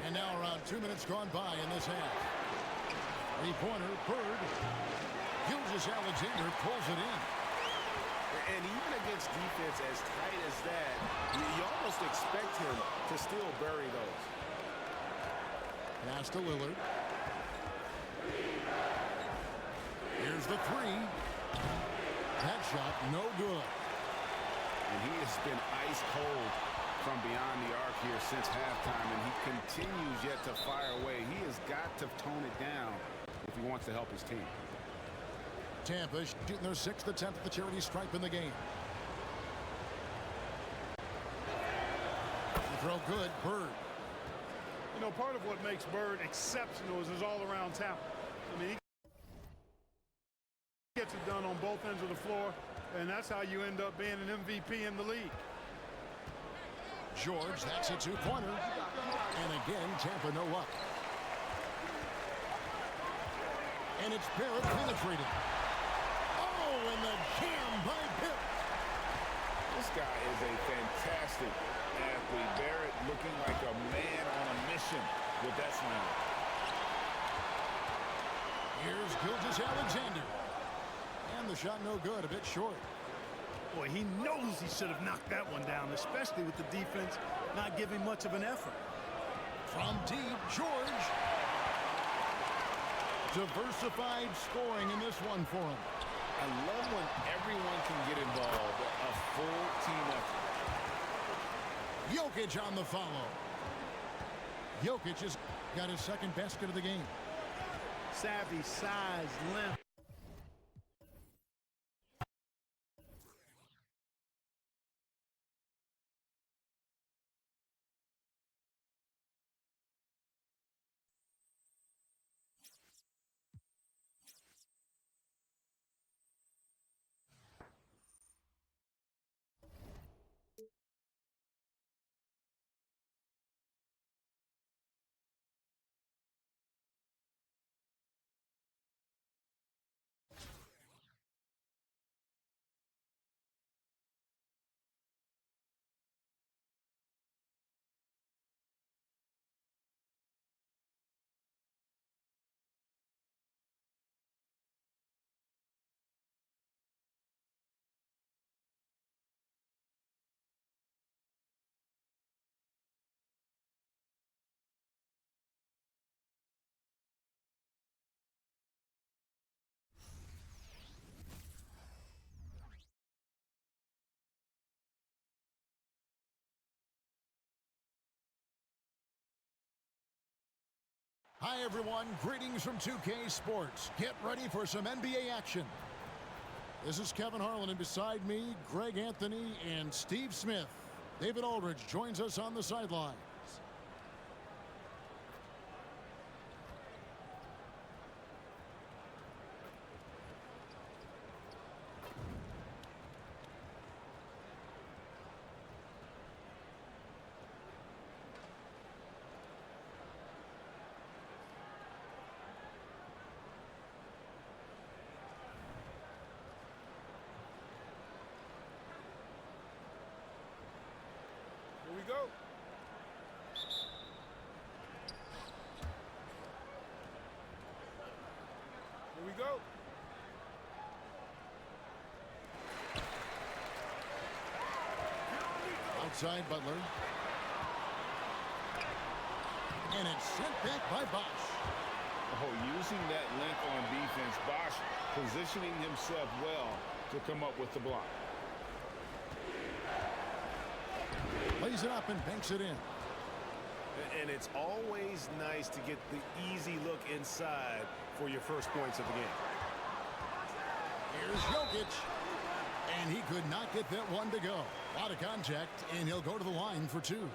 And now around 2 minutes gone by in this half. Three-pointer, Bird. Gilgeous-Alexander pulls it in. And even against defense as tight as that, you almost expect him to still bury those. Pass to Lillard. Here's the three. That shot no good. And he has been ice cold from beyond the arc here since halftime, and he continues yet to fire away. He has got to tone it down if he wants to help his team. Tampa shooting their 6th attempt at the charity stripe in the game. The throw good. Bird. You know, part of what makes Bird exceptional is his all-around talent. I mean, he gets it done on both ends of the floor, and that's how you end up being an MVP in the league. George, that's a two-pointer. And again, Tampa no luck. And it's Barrett penetrating. Oh, and the jam by Barrett. This guy is a fantastic athlete. Barrett looking like a man on a mission with that slam. Here's Gilgeous-Alexander. And the shot no good, a bit short. Boy, he knows he should have knocked that one down, especially with the defense not giving much of an effort. From deep, George. Diversified scoring in this one for him. I love when everyone can get involved, a full team effort. Jokic on the follow. Jokic has got his 2nd basket of the game. Savvy, size, length. Hi, everyone. Greetings from 2K Sports. Get ready for some NBA action. This is Kevin Harlan, and beside me, Greg Anthony and Steve Smith. David Aldridge joins us on the sideline. Here we go. Here we go. side, Butler. And it's sent back by Bosch. Oh, using that length on defense, Bosch positioning himself well to come up with the block. Lays it up and banks it in. And it's always nice to get the easy look inside for your first points of the game. Here's Jokic. And he could not get that one to go. A lot of contact, and he'll go to the line for two.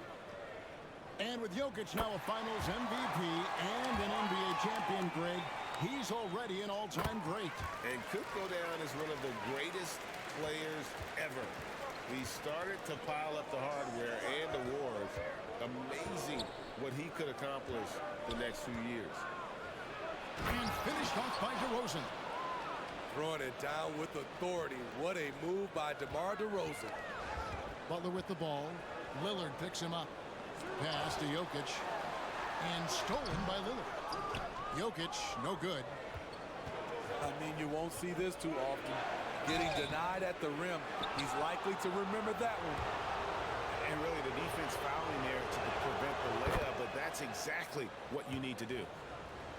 And with Jokic now a Finals MVP and an NBA champion, Greg, he's already an all-time great. And could go down as one of the greatest players ever. He started to pile up the hardware and awards. Amazing what he could accomplish the next few years. And finished off by DeRozan. Throwing it down with authority. What a move by DeMar DeRozan. Butler with the ball. Lillard picks him up. Pass to Jokic. And stolen by Lillard. Jokic, no good. I mean, you won't see this too often. Getting denied at the rim. He's likely to remember that one. And really the defense fouling there to prevent the layup, but that's exactly what you need to do.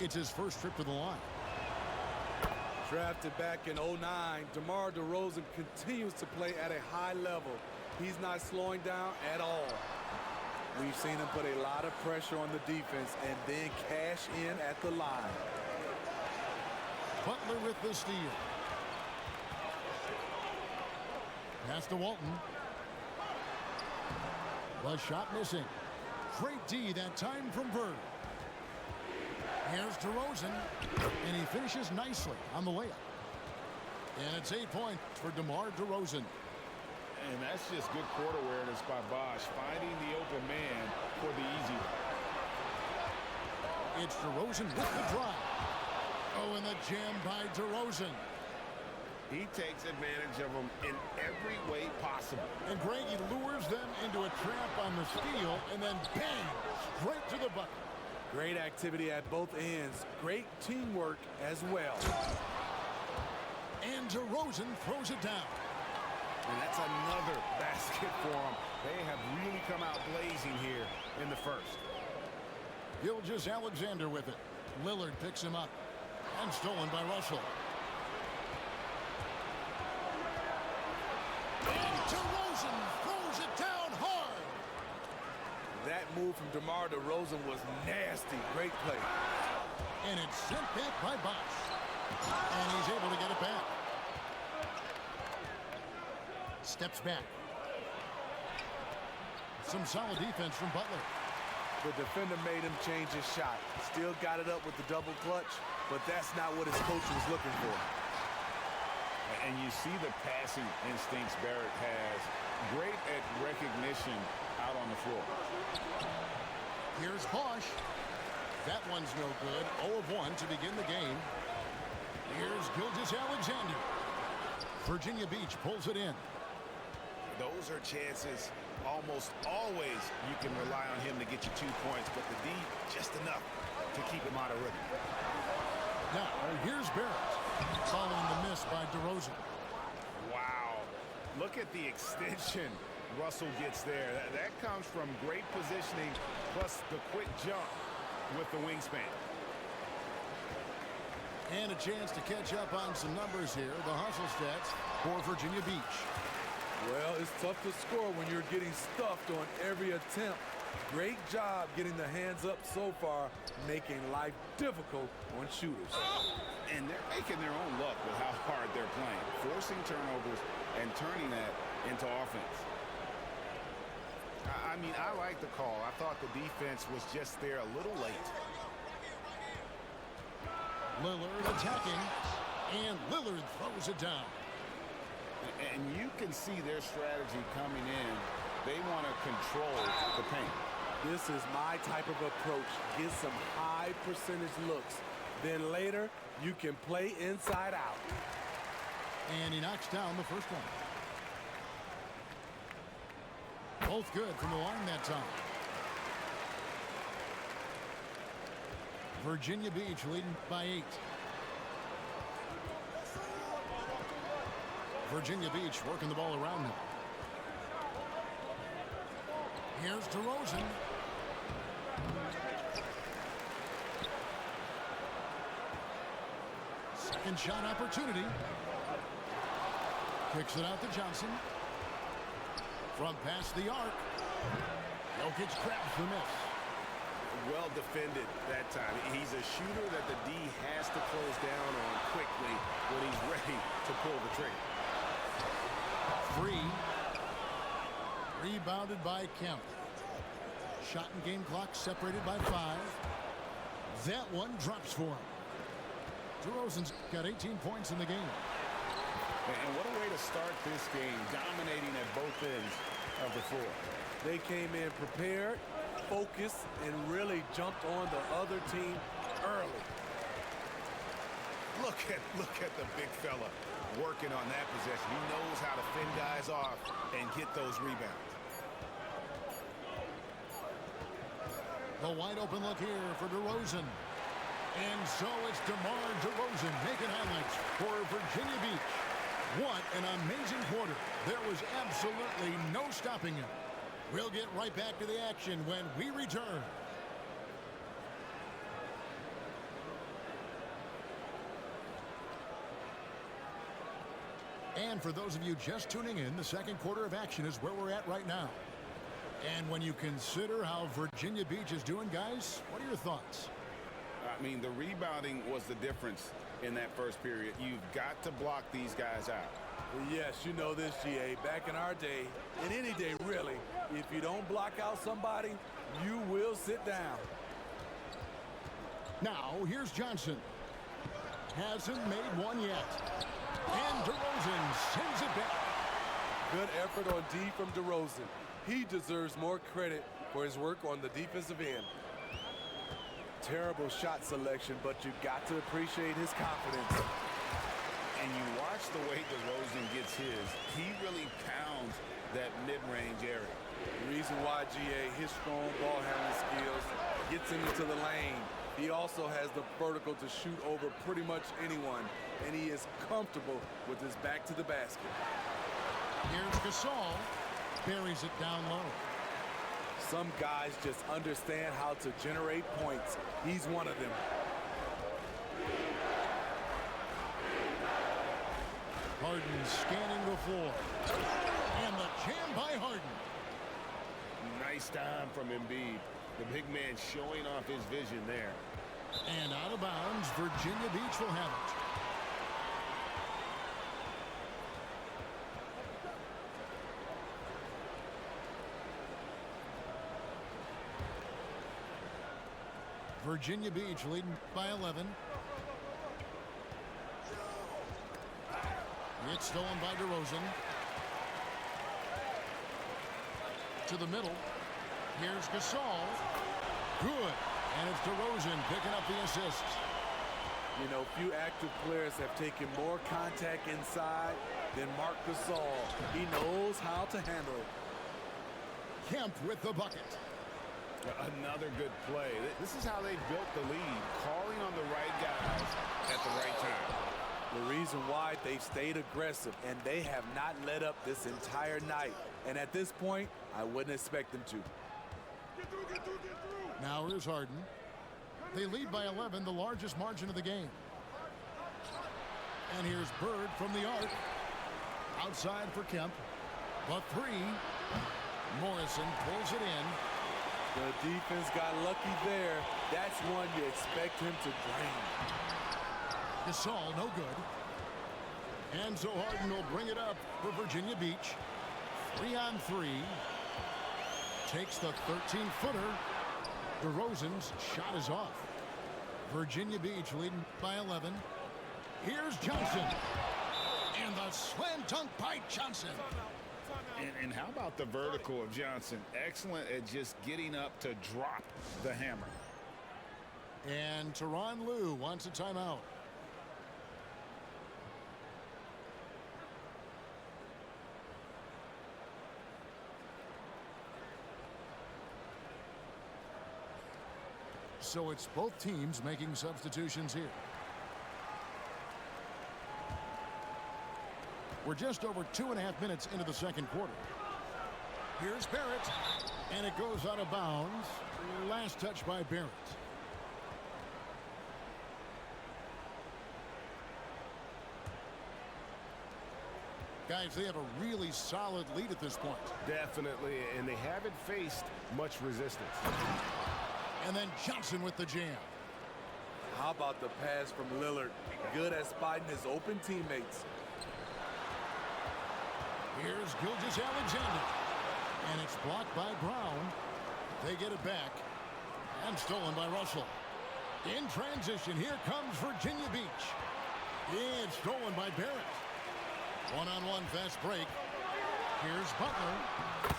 It's his first trip to the line. Drafted back in '09, DeMar DeRozan continues to play at a high level. He's not slowing down at all. We've seen him put a lot of pressure on the defense and then cash in at the line. Butler with the steal. Pass to Walton. The shot missing. Great D that time from Bird. Here's DeRozan, and he finishes nicely on the layup. And it's 8 points for DeMar DeRozan. And that's just good court awareness by Bosch, finding the open man for the easy one. It's DeRozan with the drive. Oh, and the jam by DeRozan. He takes advantage of them in every way possible. And Greg, he lures them into a trap on the steal, and then bang, straight to the bucket. Great activity at both ends. Great teamwork as well. And DeRozan throws it down. And that's another basket for them. They have really come out blazing here in the first. Gilgeous-Alexander with it. Lillard picks him up. And stolen by Russell. And DeRozan throws it down hard. That move from DeMar DeRozan was nasty. Great play. And it's sent back by Bosch. And he's able to get it back. Steps back. Some solid defense from Butler. The defender made him change his shot. Still got it up with the double clutch, but that's not what his coach was looking for. And you see the passing instincts Barrett has. Great at recognition out on the floor. Here's Bosch. That one's no good. 0 of 1 to begin the game. Here's Gilgeous-Alexander. Virginia Beach pulls it in. Those are chances almost always you can rely on him to get you 2 points, but the D just enough to keep him out of rhythm. Now, here's Barrett. Following the miss by DeRozan. Wow. Look at the extension Russell gets there. That comes from great positioning, plus the quick jump with the wingspan. And a chance to catch up on some numbers here. The hustle stats for Virginia Beach. Well, it's tough to score when you're getting stuffed on every attempt. Great job getting the hands up so far, making life difficult on shooters. And they're making their own luck with how hard they're playing, forcing turnovers and turning that into offense. I mean, I like the call. I thought the defense was just there a little late. Lillard attacking, and Lillard throws it down. And you can see their strategy coming in. They want to control the paint. This is my type of approach. Get some high percentage looks. Then later, you can play inside out. And he knocks down the first one. Both good from the line that time. Virginia Beach leading by 8. Virginia Beach working the ball around them. Here's DeRozan. Second shot opportunity. Kicks it out to Johnson. From past the arc. Jokic grabs the miss. Well defended that time. He's a shooter that the D has to close down on quickly when he's ready to pull the trigger. Free. Rebounded by Kemp. Shot and game clock separated by 5. That one drops for him. DeRozan's got 18 points in the game. And what a way to start this game, dominating at both ends of the floor. They came in prepared, focused, and really jumped on the other team early. Look at the big fella working on that possession. He knows how to fend guys off and get those rebounds. The wide open look here for DeRozan. And so it's DeMar DeRozan making highlights for Virginia Beach. What an amazing quarter. There was absolutely no stopping him. We'll get right back to the action when we return. And for those of you just tuning in, the second quarter of action is where we're at right now. And when you consider how Virginia Beach is doing, guys, what are your thoughts? I mean, the rebounding was the difference in that first period. You've got to block these guys out. Yes, you know this, GA. Back in our day, in any day really, if you don't block out somebody, you will sit down. Now, here's Johnson. Hasn't made one yet. And DeRozan sends it back. Good effort on D from DeRozan. He deserves more credit for his work on the defensive end. Terrible shot selection, but you got to appreciate his confidence. And you watch the way DeRozan gets his. He really pounds that mid-range area. The reason why, GA, his strong ball handling skills gets him into the lane. He also has the vertical to shoot over pretty much anyone, and he is comfortable with his back to the basket. Here's Gasol. Buries it down low. Some guys just understand how to generate points. He's one of them. Harden scanning the floor. And the jam by Harden. Nice time from Embiid. The big man showing off his vision there. And out of bounds, Virginia Beach will have it. Virginia Beach leading by 11. It's stolen by DeRozan. To the middle. Here's Gasol. Good. And it's DeRozan picking up the assist. You know, few active players have taken more contact inside than Marc Gasol. He knows how to handle it. Kemp with the bucket. Another good play. This is how they built the lead, calling on the right guys at the right time. The reason why they've stayed aggressive, and they have not let up this entire night. And at this point, I wouldn't expect them to. Now here's Harden. They lead by 11, the largest margin of the game. And here's Bird from the arc. Outside for Kemp. The three. Morrison pulls it in. The defense got lucky there. That's one you expect him to drain. Gasol, no good. And so Harden will bring it up for Virginia Beach. 3-on-3. Takes the 13-footer. DeRozan's shot is off. Virginia Beach leading by 11. Here's Johnson. And the slam dunk by Johnson. And how about the vertical of Johnson? Excellent at just getting up to drop the hammer. And Tyronn Lue wants a timeout. So it's both teams making substitutions here. We're just over 2.5 minutes into the second quarter. Here's Barrett. And it goes out of bounds. Last touch by Barrett. Guys, they have a really solid lead at this point. Definitely, and they haven't faced much resistance. And then Johnson with the jam. How about the pass from Lillard? Good at spotting his open teammates. Here's Gilgeous-Alexander. And it's blocked by Brown. They get it back. And stolen by Russell. In transition, here comes Virginia Beach. It's stolen by Barrett. One-on-one fast break. Here's Butler.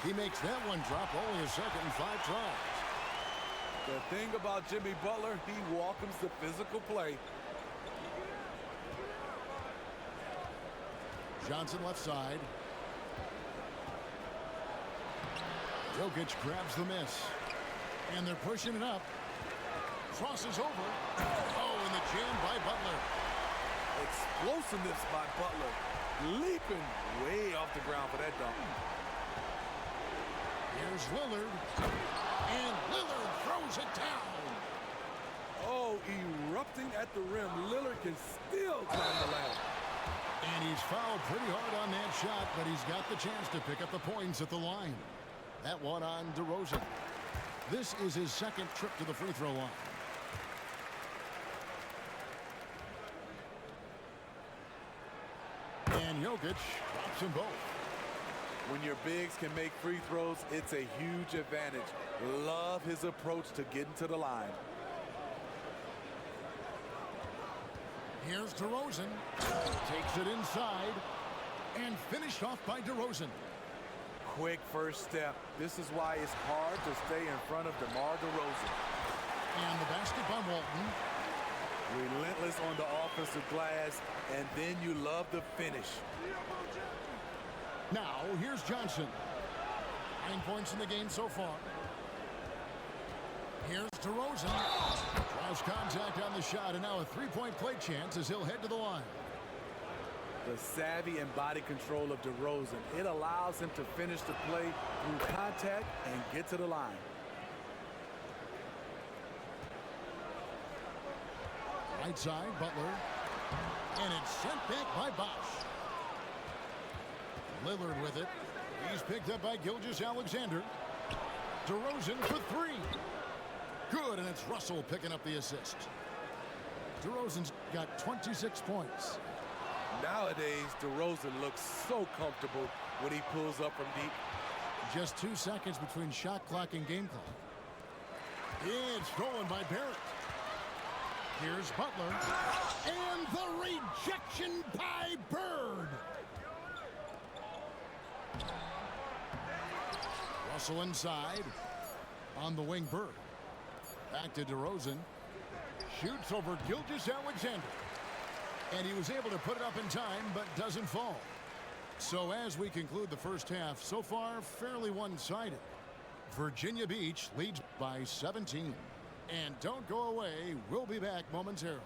He makes that one drop, only a second and 5 tries. The thing about Jimmy Butler, he welcomes the physical play. Johnson left side. Jokic grabs the miss. And they're pushing it up. Crosses over. Oh, and the jam by Butler. Explosiveness by Butler. Leaping way off the ground for that dunk. Here's Lillard. And Lillard throws it down. Oh, erupting at the rim. Lillard can still climb the ladder. And he's fouled pretty hard on that shot, but he's got the chance to pick up the points at the line. That one on DeRozan. This is his second trip to the free throw line. And Jokic drops them both. When your bigs can make free throws, it's a huge advantage. Love his approach to getting to the line. Here's DeRozan. Takes it inside. And finished off by DeRozan. Quick first step. This is why it's hard to stay in front of DeMar DeRozan. And the basket by Walton. Relentless on the offensive glass, and then you love the finish. Now, here's Johnson. 9 points in the game so far. Here's DeRozan. Draws contact on the shot, and now a three-point play chance as he'll head to the line. The savvy and body control of DeRozan. It allows him to finish the play through contact and get to the line. Right side, Butler. And it's sent back by Bosch. Lillard with it. He's picked up by Gilgeous-Alexander. DeRozan for 3. Good, and it's Russell picking up the assist. DeRozan's got 26 points. Nowadays, DeRozan looks so comfortable when he pulls up from deep. Just 2 seconds between shot clock and game clock. It's stolen by Barrett. Here's Butler. And the rejection by Bird. Russell inside. On the wing, Bird. Back to DeRozan. Shoots over Gilgeous-Alexander. And he was able to put it up in time, but doesn't fall. So as we conclude the first half, so far fairly one-sided. Virginia Beach leads by 17. And don't go away. We'll be back momentarily.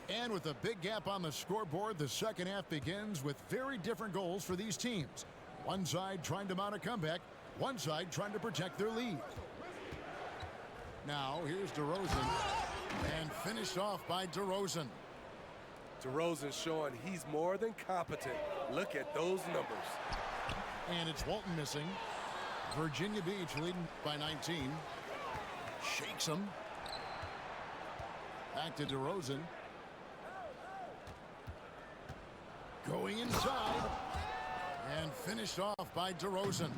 And with a big gap on the scoreboard, the second half begins with very different goals for these teams. One side trying to mount a comeback, one side trying to protect their lead. Now, here's DeRozan. And finished off by DeRozan. DeRozan showing he's more than competent. Look at those numbers. And it's Walton missing. Virginia Beach leading by 19. Shakes him. Back to DeRozan. Going inside. And finished off by DeRozan.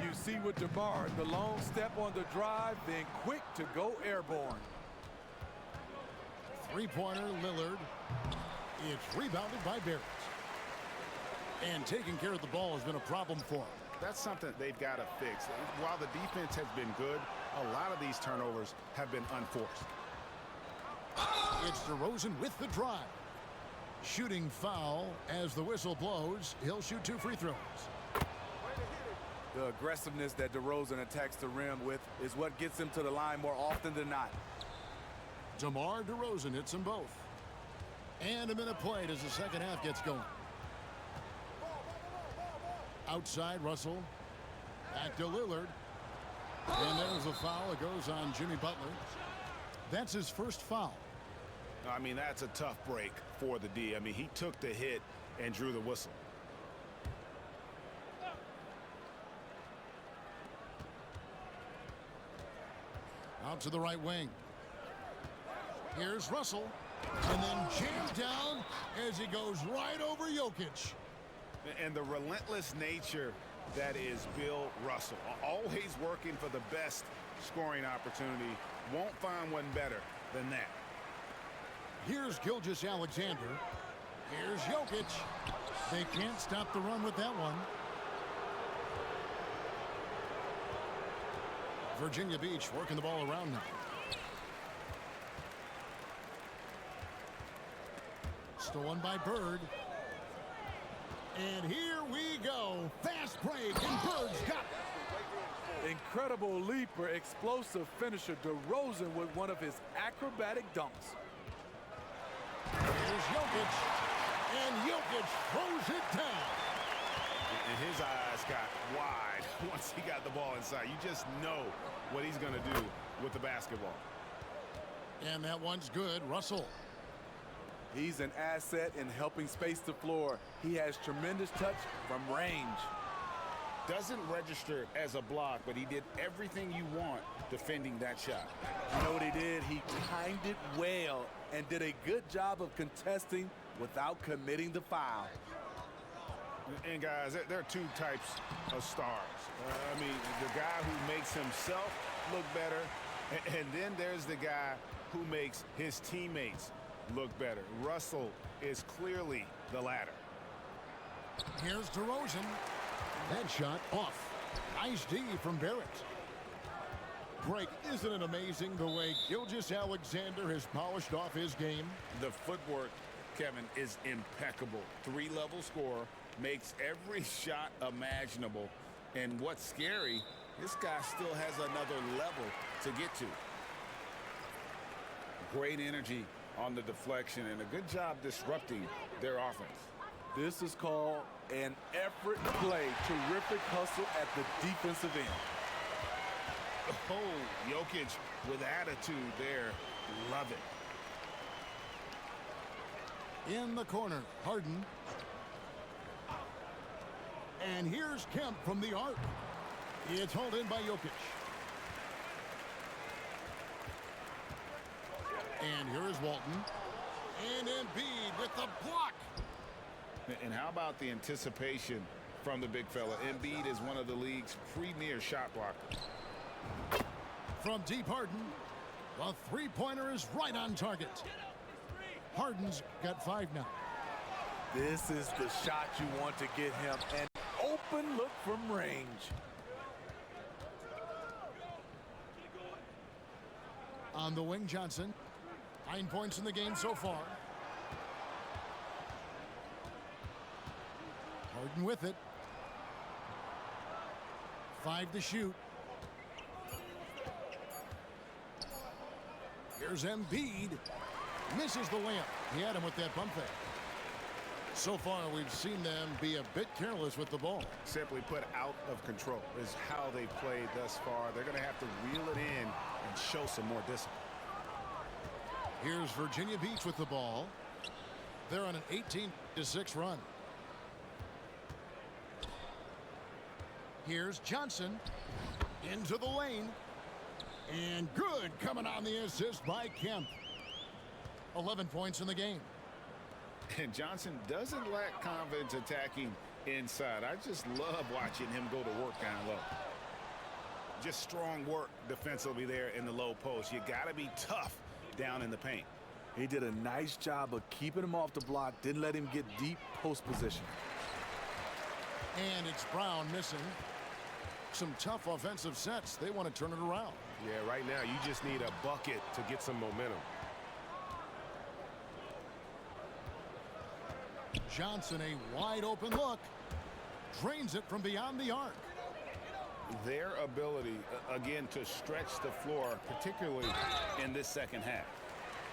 You see with DeMar, the long step on the drive, then quick to go airborne. Three-pointer, Lillard. It's rebounded by Barrett. And taking care of the ball has been a problem for him. That's something they've got to fix. While the defense has been good, a lot of these turnovers have been unforced. It's DeRozan with the drive. Shooting foul as the whistle blows. He'll shoot 2 free throws. The aggressiveness that DeRozan attacks the rim with is what gets him to the line more often than not. DeMar DeRozan hits them both. And a minute played as the second half gets going. Outside, Russell. Back to Lillard. And there's a foul. It goes on Jimmy Butler. That's his first foul. I mean, that's a tough break for the D. I mean, he took the hit and drew the whistle. Out to the right wing. Here's Russell. And then jammed down as he goes right over Jokic. And the relentless nature that is Bill Russell. Always working for the best scoring opportunity. Won't find one better than that. Here's Gilgeous-Alexander. Here's Jokic. They can't stop the run with that one. Virginia Beach working the ball around now. Stolen by Bird. And here we go. Fast break, and Bird's got it. Incredible leaper, explosive finisher, DeRozan with one of his acrobatic dunks. Here's Jokic, and Jokic throws it down. And his eyes got wide once he got the ball inside. You just know what he's going to do with the basketball. And that one's good. Russell. He's an asset in helping space the floor. He has tremendous touch from range. Doesn't register as a block, but he did everything you want defending that shot. You know what he did? He timed it well and did a good job of contesting without committing the foul. And guys, there are two types of stars. I mean, the guy who makes himself look better, and then there's the guy who makes his teammates look better. Russell is clearly the latter. Here's DeRozan. That shot off. Nice D from Barrett. Greg, isn't it amazing the way Gilgeous-Alexander has polished off his game? The footwork, Kevin, is impeccable. Three-level scorer, makes every shot imaginable. And what's scary, this guy still has another level to get to. Great energy on the deflection and a good job disrupting their offense. This is called an effort play. Terrific hustle at the defensive end. Oh, Jokic with attitude there. Love it. In the corner, Harden. And here's Kemp from the arc. It's hauled in by Jokic. And here is Walton. And Embiid with the block. And how about the anticipation from the big fella? Embiid is one of the league's premier shot blockers. From deep, Harden. The three-pointer is right on target. Harden's got 5 now. This is the shot you want to get him. An open look from range. On the wing, Johnson. 9 points in the game so far. Harden with it. 5 to shoot. Here's Embiid. Misses the layup. He had him with that pump fake. So far, we've seen them be a bit careless with the ball. Simply put, out of control is how they played thus far. They're going to have to reel it in and show some more discipline. Here's Virginia Beach with the ball. They're on an 18-6 run. Here's Johnson into the lane. And good coming on the assist by Kemp. 11 points in the game. And Johnson doesn't lack confidence attacking inside. I just love watching him go to work down low. Just strong work defensively there in the low post. You got to be tough down in the paint. He did a nice job of keeping him off the block, didn't let him get deep post position. And it's Brown missing. Some tough offensive sets. They want to turn it around. Yeah, right now you just need a bucket to get some momentum. Johnson, a wide open look. Drains it from beyond the arc. Their ability, again, to stretch the floor, particularly in this second half.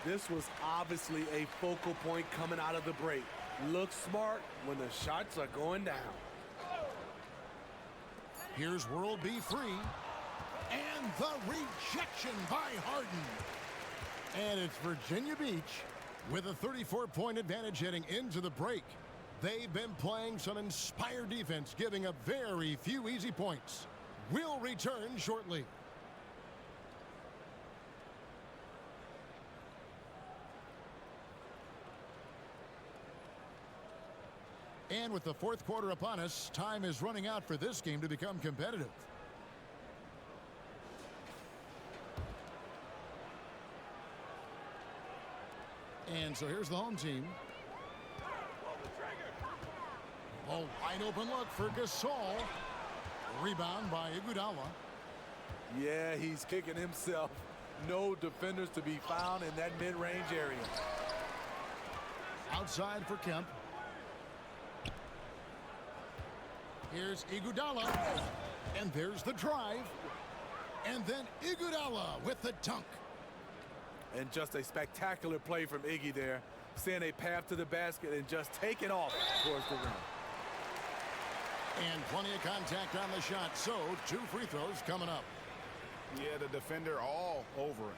This was obviously a focal point coming out of the break. Look smart when the shots are going down. Here's World B free. And the rejection by Harden. And it's Virginia Beach with a 34-point advantage heading into the break. They've been playing some inspired defense, giving up very few easy points. We'll return shortly. And with the fourth quarter upon us, time is running out for this game to become competitive. And so here's the home team. A wide open look for Gasol. Rebound by Iguodala. Yeah, he's kicking himself. No defenders to be found in that mid-range area. Outside for Kemp. Here's Iguodala. And there's the drive. And then Iguodala with the dunk. And just a spectacular play from Iggy there. Seeing a path to the basket and just taking off towards the rim. And plenty of contact on the shot. So 2 free throws coming up. Yeah, the defender all over him.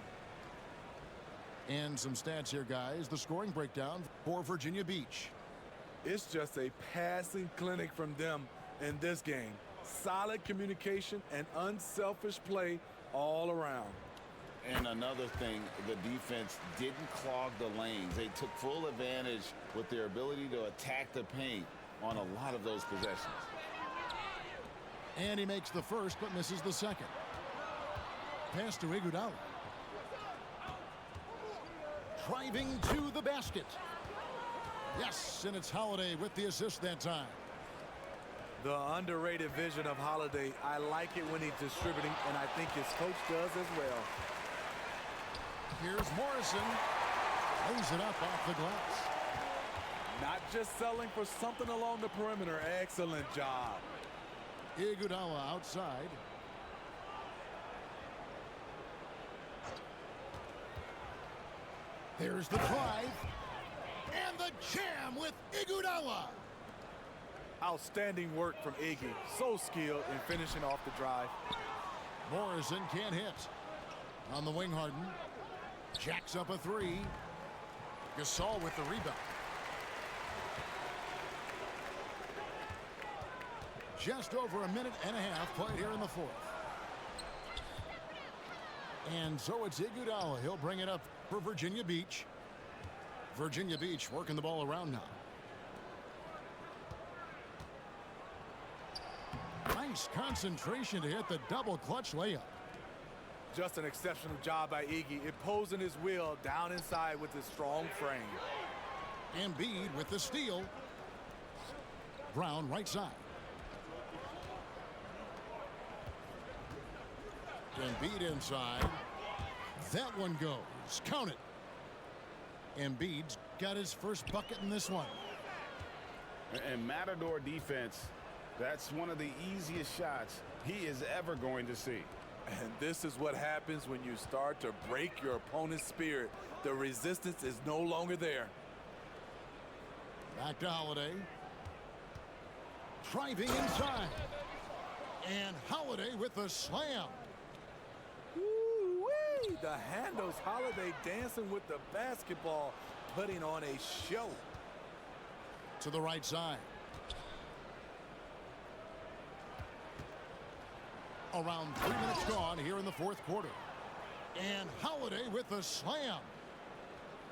And some stats here, guys. The scoring breakdown for Virginia Beach. It's just a passing clinic from them in this game. Solid communication and unselfish play all around. And another thing, the defense didn't clog the lanes. They took full advantage with their ability to attack the paint on a lot of those possessions. And he makes the first but misses the second. Pass to Iguodala. Driving to the basket. Yes, and it's Holiday with the assist that time. The underrated vision of Holiday. I like it when he's distributing, and I think his coach does as well. Here's Morrison. Lays it up off the glass. Not just selling for something along the perimeter. Excellent job. Iguodala outside. There's the drive. And the jam with Iguodala. Outstanding work from Iggy. So skilled in finishing off the drive. Morrison can't hit. On the wing, Harden. Jacks up a 3. Gasol with the rebound. Just over a minute and a half played here in the fourth. And so it's Iguodala. He'll bring it up for Virginia Beach. Virginia Beach working the ball around now. Nice concentration to hit the double clutch layup. Just an exceptional job by Iggy, imposing his will down inside with his strong frame. Embiid with the steal. Brown right side. Embiid inside. That one goes. Count it. Embiid's got his first bucket in this one. And Matador defense, that's one of the easiest shots he is ever going to see. And this is what happens when you start to break your opponent's spirit. The resistance is no longer there. Back to Holiday. Driving inside. And Holiday with the slam. Woo-wee! The handles, Holiday dancing with the basketball, putting on a show. To the right side. Around 3 minutes gone here in the fourth quarter. And Holiday with the slam.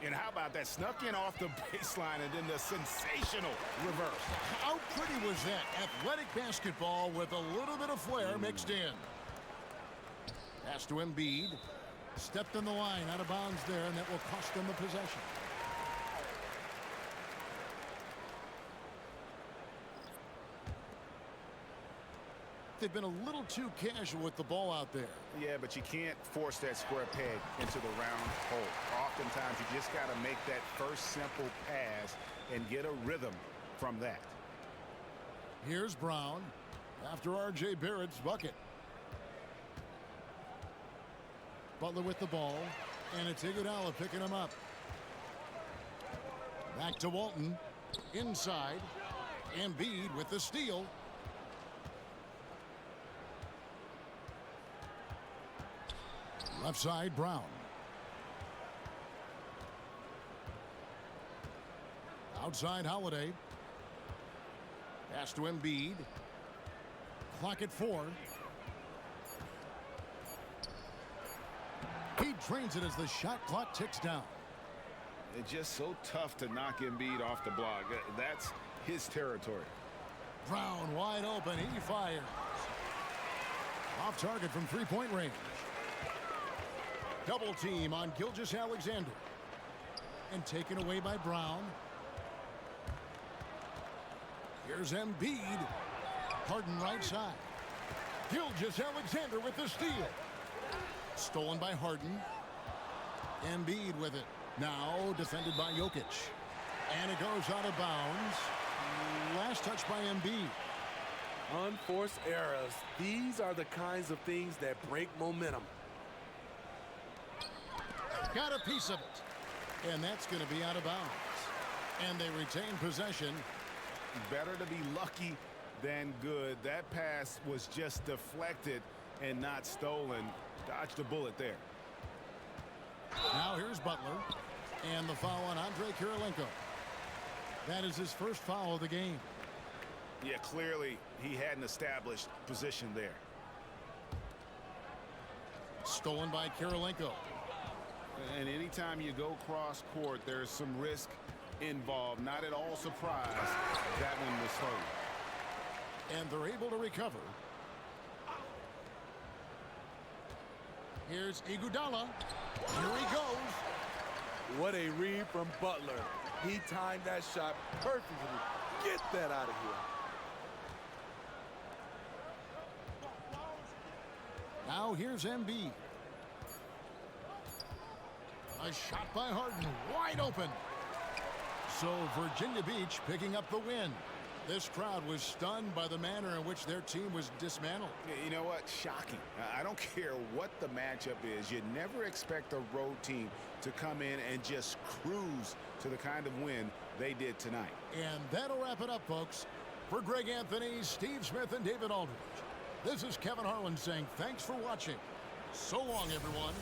And how about that? Snuck in off the baseline and then the sensational reverse. How pretty was that? Athletic basketball with a little bit of flair mixed in. Pass to Embiid. Stepped on the line out of bounds there, and that will cost them the possession. They've been a little too casual with the ball out there. Yeah, but you can't force that square peg into the round hole. Oftentimes, you just got to make that first simple pass and get a rhythm from that. Here's Brown after R.J. Barrett's bucket. Butler with the ball, and it's Iguodala picking him up. Back to Walton. Inside. Embiid with the steal. Left side, Brown. Outside, Holiday. Pass to Embiid. Clock at 4. He drains it as the shot clock ticks down. It's just so tough to knock Embiid off the block. That's his territory. Brown wide open. He fires. Off target from three-point range. Double team on Gilgeous-Alexander. And taken away by Brown. Here's Embiid. Harden right side. Gilgeous-Alexander with the steal. Stolen by Harden. Embiid with it. Now defended by Jokic. And it goes out of bounds. Last touch by Embiid. Unforced errors. These are the kinds of things that break momentum. Got a piece of it. And that's going to be out of bounds. And they retain possession. Better to be lucky than good. That pass was just deflected and not stolen. Dodged a bullet there. Now here's Butler. And the foul on Andre Kirilenko. That is his first foul of the game. Yeah, clearly he hadn't established position there. Stolen by Kirilenko. And anytime you go cross court, there's some risk involved. Not at all surprised that one was stolen. And they're able to recover. Here's Iguodala. Here he goes. What a read from Butler. He timed that shot perfectly. Get that out of here. Now here's Embiid. A shot by Harden, wide open. So Virginia Beach picking up the win. This crowd was stunned by the manner in which their team was dismantled. You know what? Shocking. I don't care what the matchup is. You never expect a road team to come in and just cruise to the kind of win they did tonight. And that'll wrap it up, folks. For Greg Anthony, Steve Smith, and David Aldridge, this is Kevin Harlan saying thanks for watching. So long, everyone.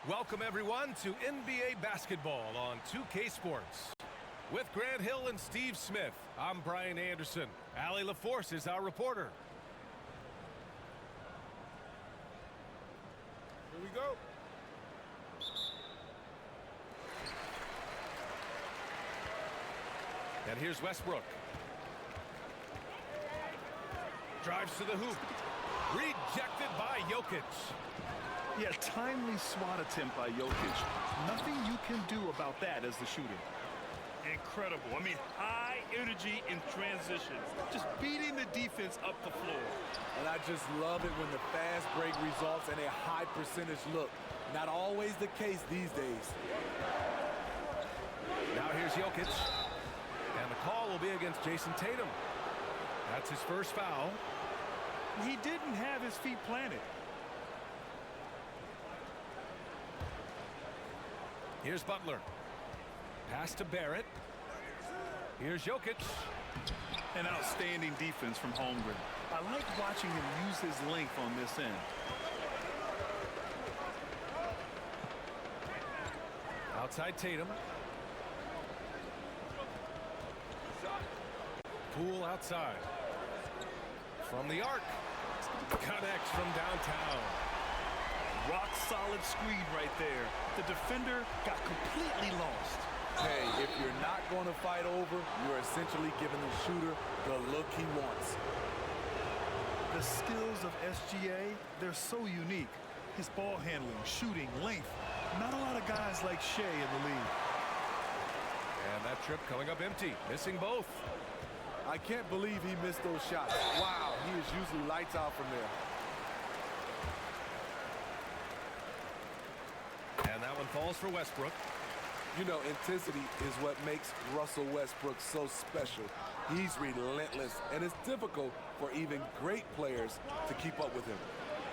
Welcome, everyone, to NBA basketball on 2K Sports. With Grant Hill and Steve Smith, I'm Brian Anderson. Allie LaForce is our reporter. Here we go. And here's Westbrook. Drives to the hoop. Rejected by Jokic. Yeah, timely swat attempt by Jokic. Nothing you can do about that as the shooter. Incredible. I mean, high energy in transition. Just beating the defense up the floor. And I just love it when the fast break results in a high percentage look. Not always the case these days. Now here's Jokic. And the call will be against Jason Tatum. That's his first foul. He didn't have his feet planted. Here's Butler. Pass to Barrett. Here's Jokic. An outstanding defense from Holmgren. I like watching him use his length on this end. Outside Tatum. Poole outside. From the arc. Connects from downtown. Rock solid screen right there. The defender got completely lost. Hey, if you're not going to fight over, you're essentially giving the shooter the look he wants. The skills of SGA, they're so unique. His ball handling, shooting, length. Not a lot of guys like Shea in the league. And that trip coming up empty. Missing both. I can't believe he missed those shots. Wow, he is usually lights out from there. And that one falls for Westbrook. You know, intensity is what makes Russell Westbrook so special. He's relentless, and it's difficult for even great players to keep up with him.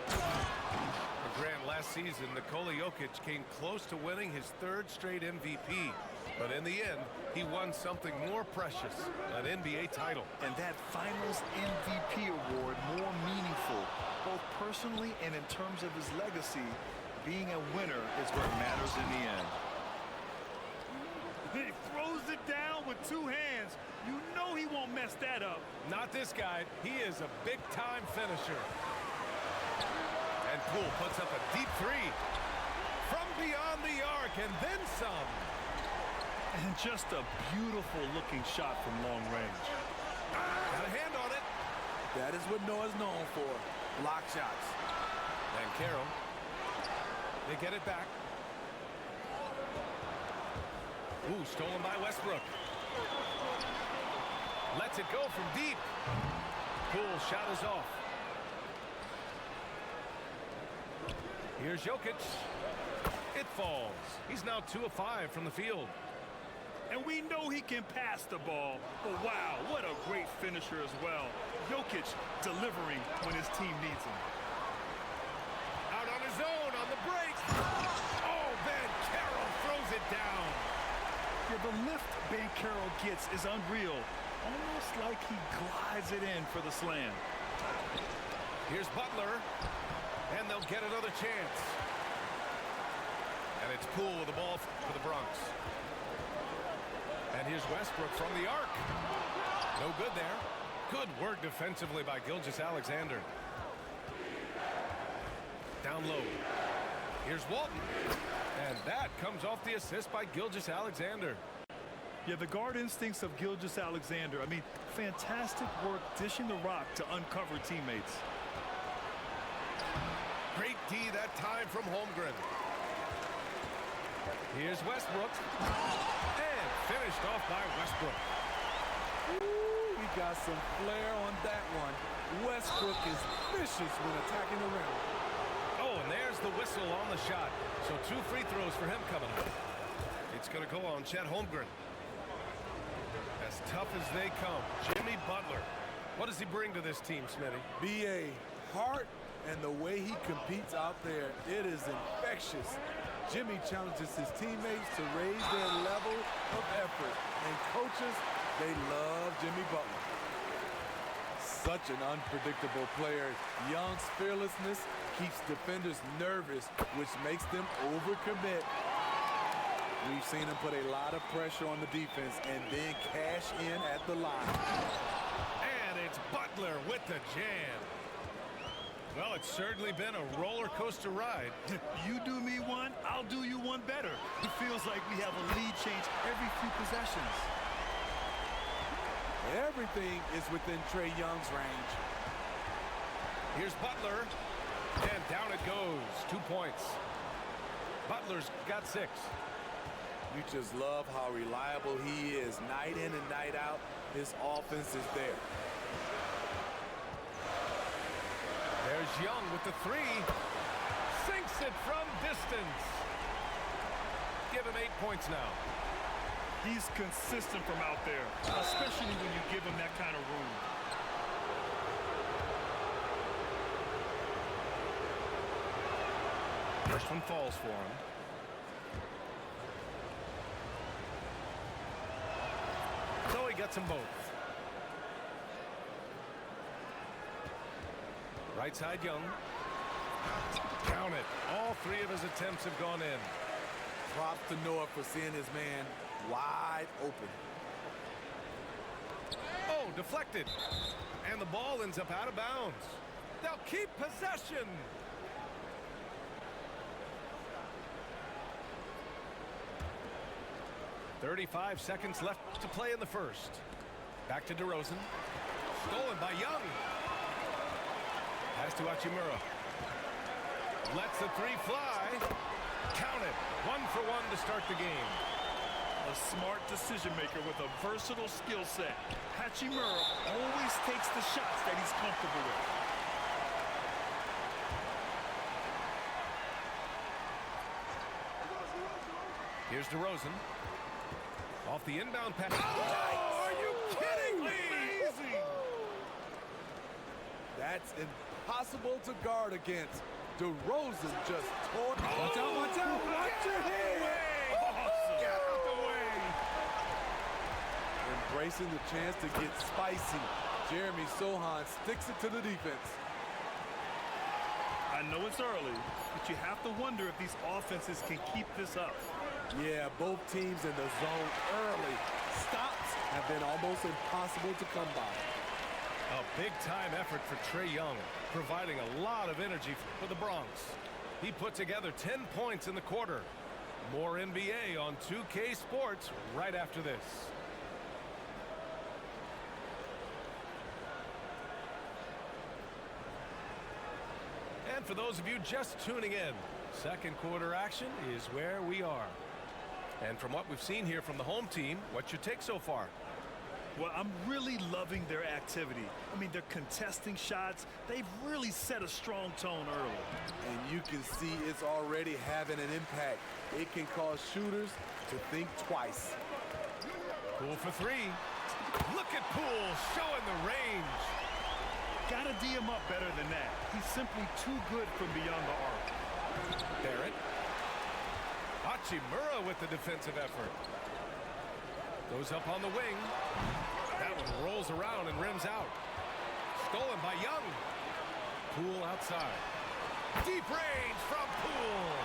For Grant, last season, Nikola Jokic came close to winning his third straight MVP. But in the end, he won something more precious, an NBA title. And that Finals MVP award more meaningful, both personally and in terms of his legacy. Being a winner is what matters in the end. He throws it down with two hands. You know he won't mess that up. Not this guy. He is a big-time finisher. And Poole puts up a deep three. From beyond the arc, and then some. And just a beautiful-looking shot from long range. Got a hand on it. That is what Noah's known for, block shots. And Carroll. They get it back. Ooh, stolen by Westbrook. Lets it go from deep. Poole's shot is off. Here's Jokic. It falls. He's now 2 of 5 from the field. And we know he can pass the ball. But wow, what a great finisher as well. Jokic delivering when his team needs him. Out on his own on the break. Oh, Ben Carroll throws it down. Yeah, the lift Ben Carroll gets is unreal. Almost like he glides it in for the slam. Here's Butler. And they'll get another chance. And it's Poole with the ball for the Bronx. And here's Westbrook from the arc. No good there. Good work defensively by Gilgeous-Alexander. Down low. Here's Walton. And that comes off the assist by Gilgeous-Alexander. Yeah, the guard instincts of Gilgeous-Alexander. I mean, fantastic work dishing the rock to uncover teammates. Great D that time from Holmgren. Here's Westbrook. And finished off by Westbrook. Ooh, we got some flair on that one. Westbrook is vicious when attacking the rim. Oh, and there's the whistle on the shot. So 2 free throws for him coming up. It's going to go on Chet Holmgren. As tough as they come, Jimmy Butler. What does he bring to this team, Smitty? B.A. heart, and the way he competes out there, it is infectious. Jimmy challenges his teammates to raise their level of effort. And coaches, they love Jimmy Butler. such an unpredictable player. Young's fearlessness keeps defenders nervous, which makes them overcommit. We've seen him put a lot of pressure on the defense and then cash in at the line. And it's Butler with the jam. Well, it's certainly been a roller coaster ride. You do me one, I'll do you one better. It feels like we have a lead change every few possessions. Everything is within Trae Young's range. Here's Butler, and down it goes. 2 points. Butler's got 6. You just love how reliable he is. Night in and night out, his offense is there. There's Young with the 3. Sinks it from distance. Give him 8 points now. He's consistent from out there, especially when you give him that kind of room. First one falls for him. So he gets them both. Right side, Young. Count it. All 3 of his attempts have gone in. Props to Noah for seeing his man wide open. Oh, deflected. And the ball ends up out of bounds. They'll keep possession. "35 seconds left to play in the first. Back to DeRozan. Stolen by Young. Pass to Hachimura. Lets the 3 fly. Count it. 1 for 1 to start the game. A smart decision maker with a versatile skill set. Hachimura always takes the shots that he's comfortable with. Here's DeRozan. Off the inbound pass. Oh, are you kidding me? Amazing! That's impossible to guard against. DeRozan just tore. Watch out, watch out, watch your head! Awesome. Get out the way! Embracing the chance to get spicy. Jeremy Sohan sticks it to the defense. I know it's early, but you have to wonder if these offenses can keep this up. Yeah, both teams in the zone early. Stops have been almost impossible to come by. A big-time effort for Trae Young, providing a lot of energy for the Bronx. He put together 10 points in the quarter. More NBA on 2K Sports right after this. And for those of you just tuning in, second quarter action is where we are. And from what we've seen here from the home team, what's your take so far? Well, I'm really loving their activity. I mean, they're contesting shots. They've really set a strong tone early. And you can see it's already having an impact. It can cause shooters to think twice. Poole for 3. Look at Poole showing the range. Gotta D him up better than that. He's simply too good from beyond the arc. Barrett. Hachimura with the defensive effort. Goes up on the wing. That one rolls around and rims out. Stolen by Young. Poole outside. Deep range from Poole.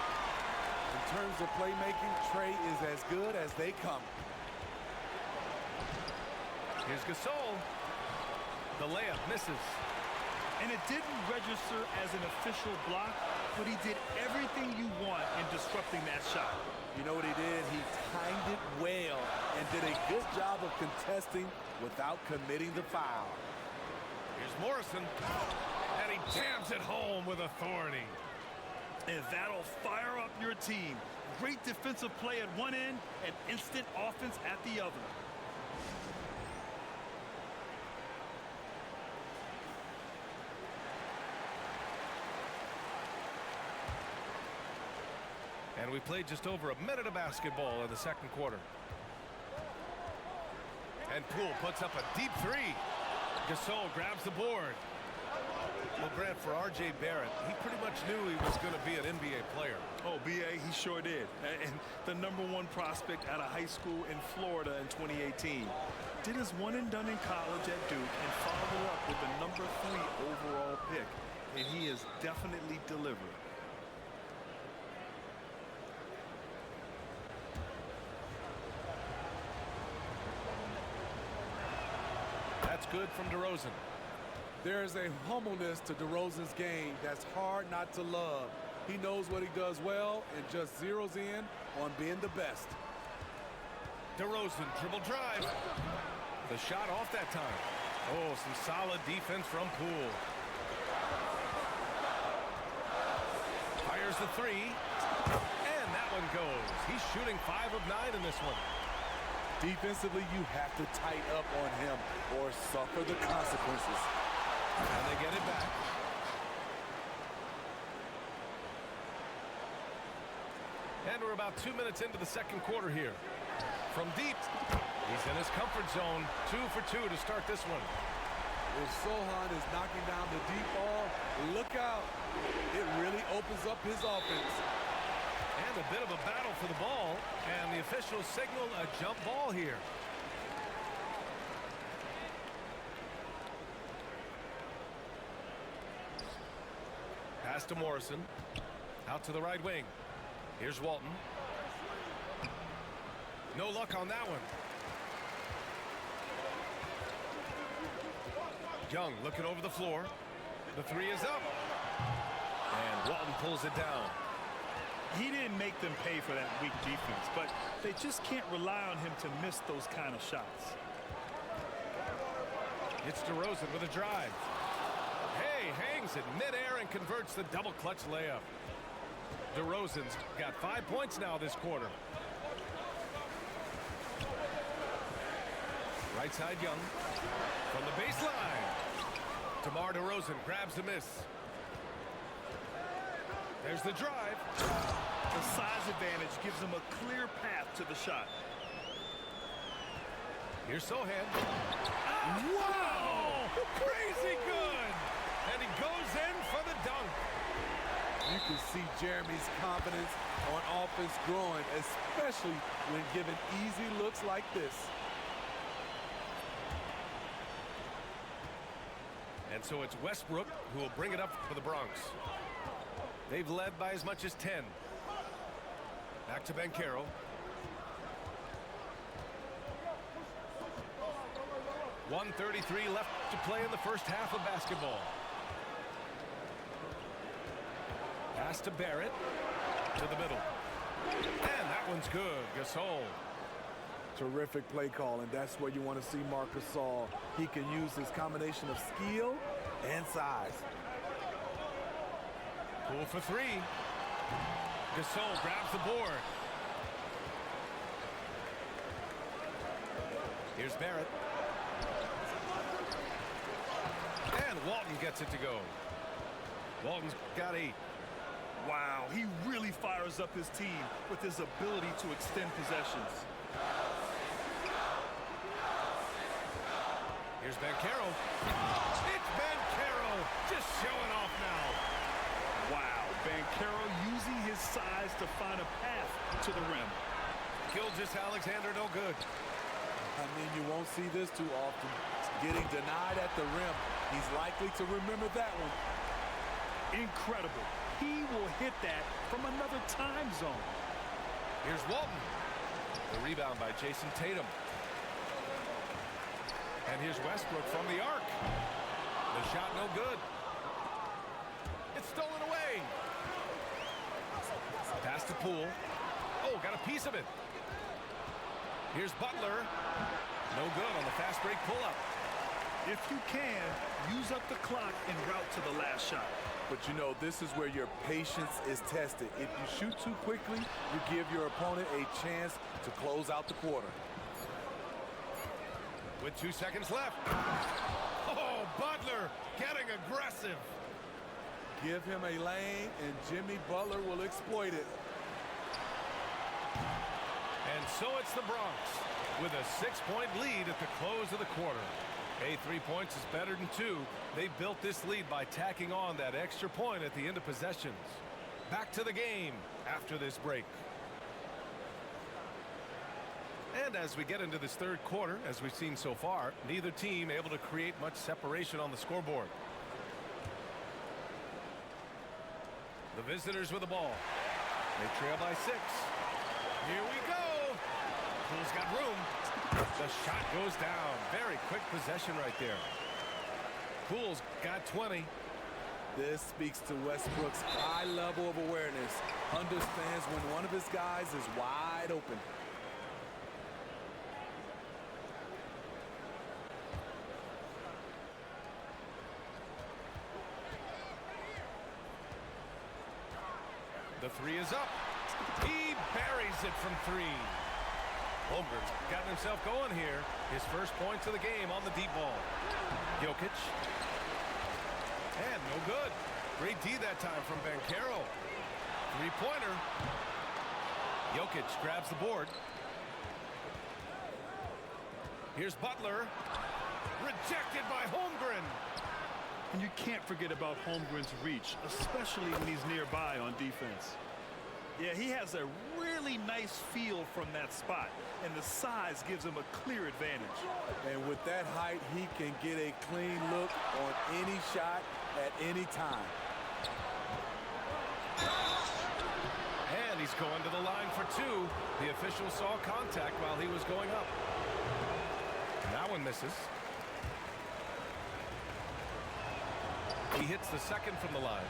In terms of playmaking, Trae is as good as they come. Here's Gasol. The layup misses. And it didn't register as an official block, but he did everything you want in disrupting that shot. You know what he did? He timed it well and did a good job of contesting without committing the foul. Here's Morrison. And he jams it home with authority. And that'll fire up your team. Great defensive play at one end and instant offense at the other. And we played just over a minute of basketball in the second quarter. And Poole puts up a deep 3. Gasol grabs the board. Well, Grant, for R.J. Barrett, he pretty much knew he was going to be an NBA player. Oh, B.A., he sure did. And the #1 prospect out of high school in Florida in 2018. Did his one and done in college at Duke and followed it up with the number 3 overall pick. And he has definitely delivered. That's good from DeRozan. There's a humbleness to DeRozan's game that's hard not to love. He knows what he does well and just zeroes in on being the best. DeRozan dribble drive. The shot off that time. Oh, some solid defense from Poole. Fires the 3. And that one goes. He's shooting 5 of 9 in this one. Defensively, you have to tighten up on him or suffer the consequences. And they get it back. And we're about 2 minutes into the second quarter here. From deep, he's in his comfort zone. 2 for 2 to start this one. If Sohan is knocking down the deep ball, look out. It really opens up his offense. And a bit of a battle for the ball. And the officials signal a jump ball here. Pass to Morrison. Out to the right wing. Here's Walton. No luck on that one. Young looking over the floor. The 3 is up. And Walton pulls it down. He didn't make them pay for that weak defense, but they just can't rely on him to miss those kind of shots. It's DeRozan with a drive. Hey, hangs it midair and converts the double clutch layup. DeRozan's got 5 points now this quarter. Right side Young. From the baseline. DeMar DeRozan grabs the miss. There's the drive. The size advantage gives him a clear path to the shot. Here's Sohan. Wow! Crazy good! And he goes in for the dunk. You can see Jeremy's confidence on offense growing, especially when given easy looks like this. And so it's Westbrook who will bring it up for the Bronx. They've led by as much as 10. Back to Banchero. .133 left to play in the first half of basketball. Pass to Barrett. To the middle. And that one's good. Gasol. Terrific play call, and that's where you want to see Marc Gasol. He can use his combination of skill and size. Poole for 3. Gasol grabs the board. Here's Barrett. And Walton gets it to go. Walton's got 8. Wow, he really fires up his team with his ability to extend possessions. Here's Banchero. It's Banchero just showing off now. Wow, Banchero using his size to find a path to the rim. Gilgeous-Alexander no good. I mean, you won't see this too often. Getting denied at the rim. He's likely to remember that one. Incredible. He will hit that from another time zone. Here's Walton. The rebound by Jason Tatum. And here's Westbrook from the arc. The shot no good. It's stolen away. Pass to Poole. Oh, got a piece of it. Here's Butler. No good on the fast break pull-up. If you can, use up the clock en route to the last shot. But you know, this is where your patience is tested. If you shoot too quickly, you give your opponent a chance to close out the quarter. With 2 seconds left. Oh, Butler getting aggressive. Give him a lane, and Jimmy Butler will exploit it. And so it's the Bronx with a 6-point lead at the close of the quarter. Hey, 3 points is better than 2. They built this lead by tacking on that extra point at the end of possessions. Back to the game after this break. And as we get into this third quarter, as we've seen so far, neither team able to create much separation on the scoreboard. The visitors with the ball. They trail by 6. Here we go. Pool's got room. The shot goes down. Very quick possession right there. Pool's got 20. This speaks to Westbrook's high level of awareness. Understands when one of his guys is wide open. The 3 is up. He buries it from 3. Holmgren's gotten himself going here. His first points of the game on the deep ball. Jokic. And no good. Great D that time from Banchero. 3-pointer. Jokic grabs the board. Here's Butler. Rejected by Holmgren. And you can't forget about Holmgren's reach, especially when he's nearby on defense. Yeah, he has a really nice feel from that spot, and the size gives him a clear advantage. And with that height, he can get a clean look on any shot at any time. And he's going to the line for 2. The official saw contact while he was going up. That one misses. He hits the second from the line.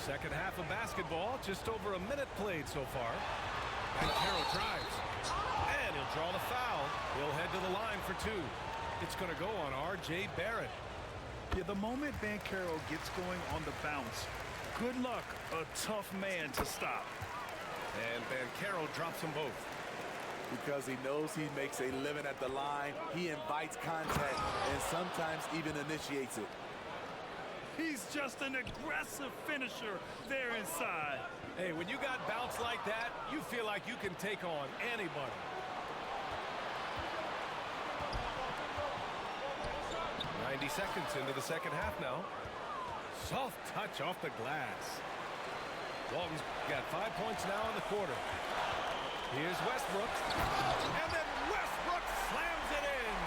Second half of basketball, just over a minute played so far. And Carroll drives. And he'll draw the foul. He'll head to the line for 2. It's going to go on R.J. Barrett. Yeah, the moment Banchero gets going on the bounce, good luck, a tough man to stop. And Banchero drops them both. Because he knows he makes a living at the line, he invites contact and sometimes even initiates it. He's just an aggressive finisher there inside. Hey, when you got bounce like that, you feel like you can take on anybody. Seconds into the second half now. Soft touch off the glass. Walton's got 5 points now in the quarter. Here's Westbrook. And then Westbrook slams it in.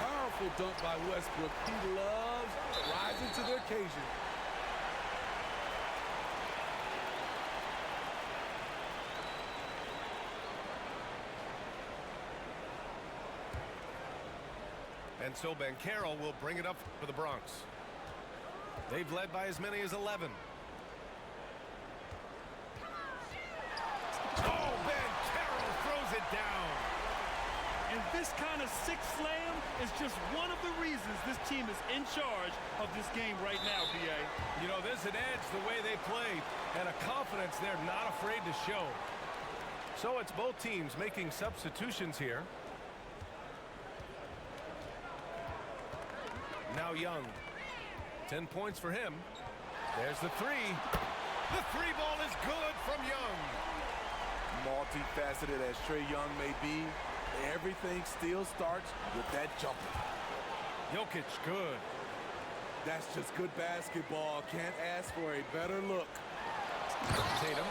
Powerful dunk by Westbrook. He loves rising to the occasion. And so Banchero will bring it up for the Bronx. They've led by as many as 11. Oh, Banchero throws it down. And this kind of six slam is just one of the reasons this team is in charge of this game right now, B.A. You know, there's an edge the way they play and a confidence they're not afraid to show. So it's both teams making substitutions here. Now Young. 10 points for him. There's the 3. The 3-ball is good from Young. Multifaceted as Trae Young may be, everything still starts with that jumper. Jokic, good. That's just good basketball. Can't ask for a better look. Tatum.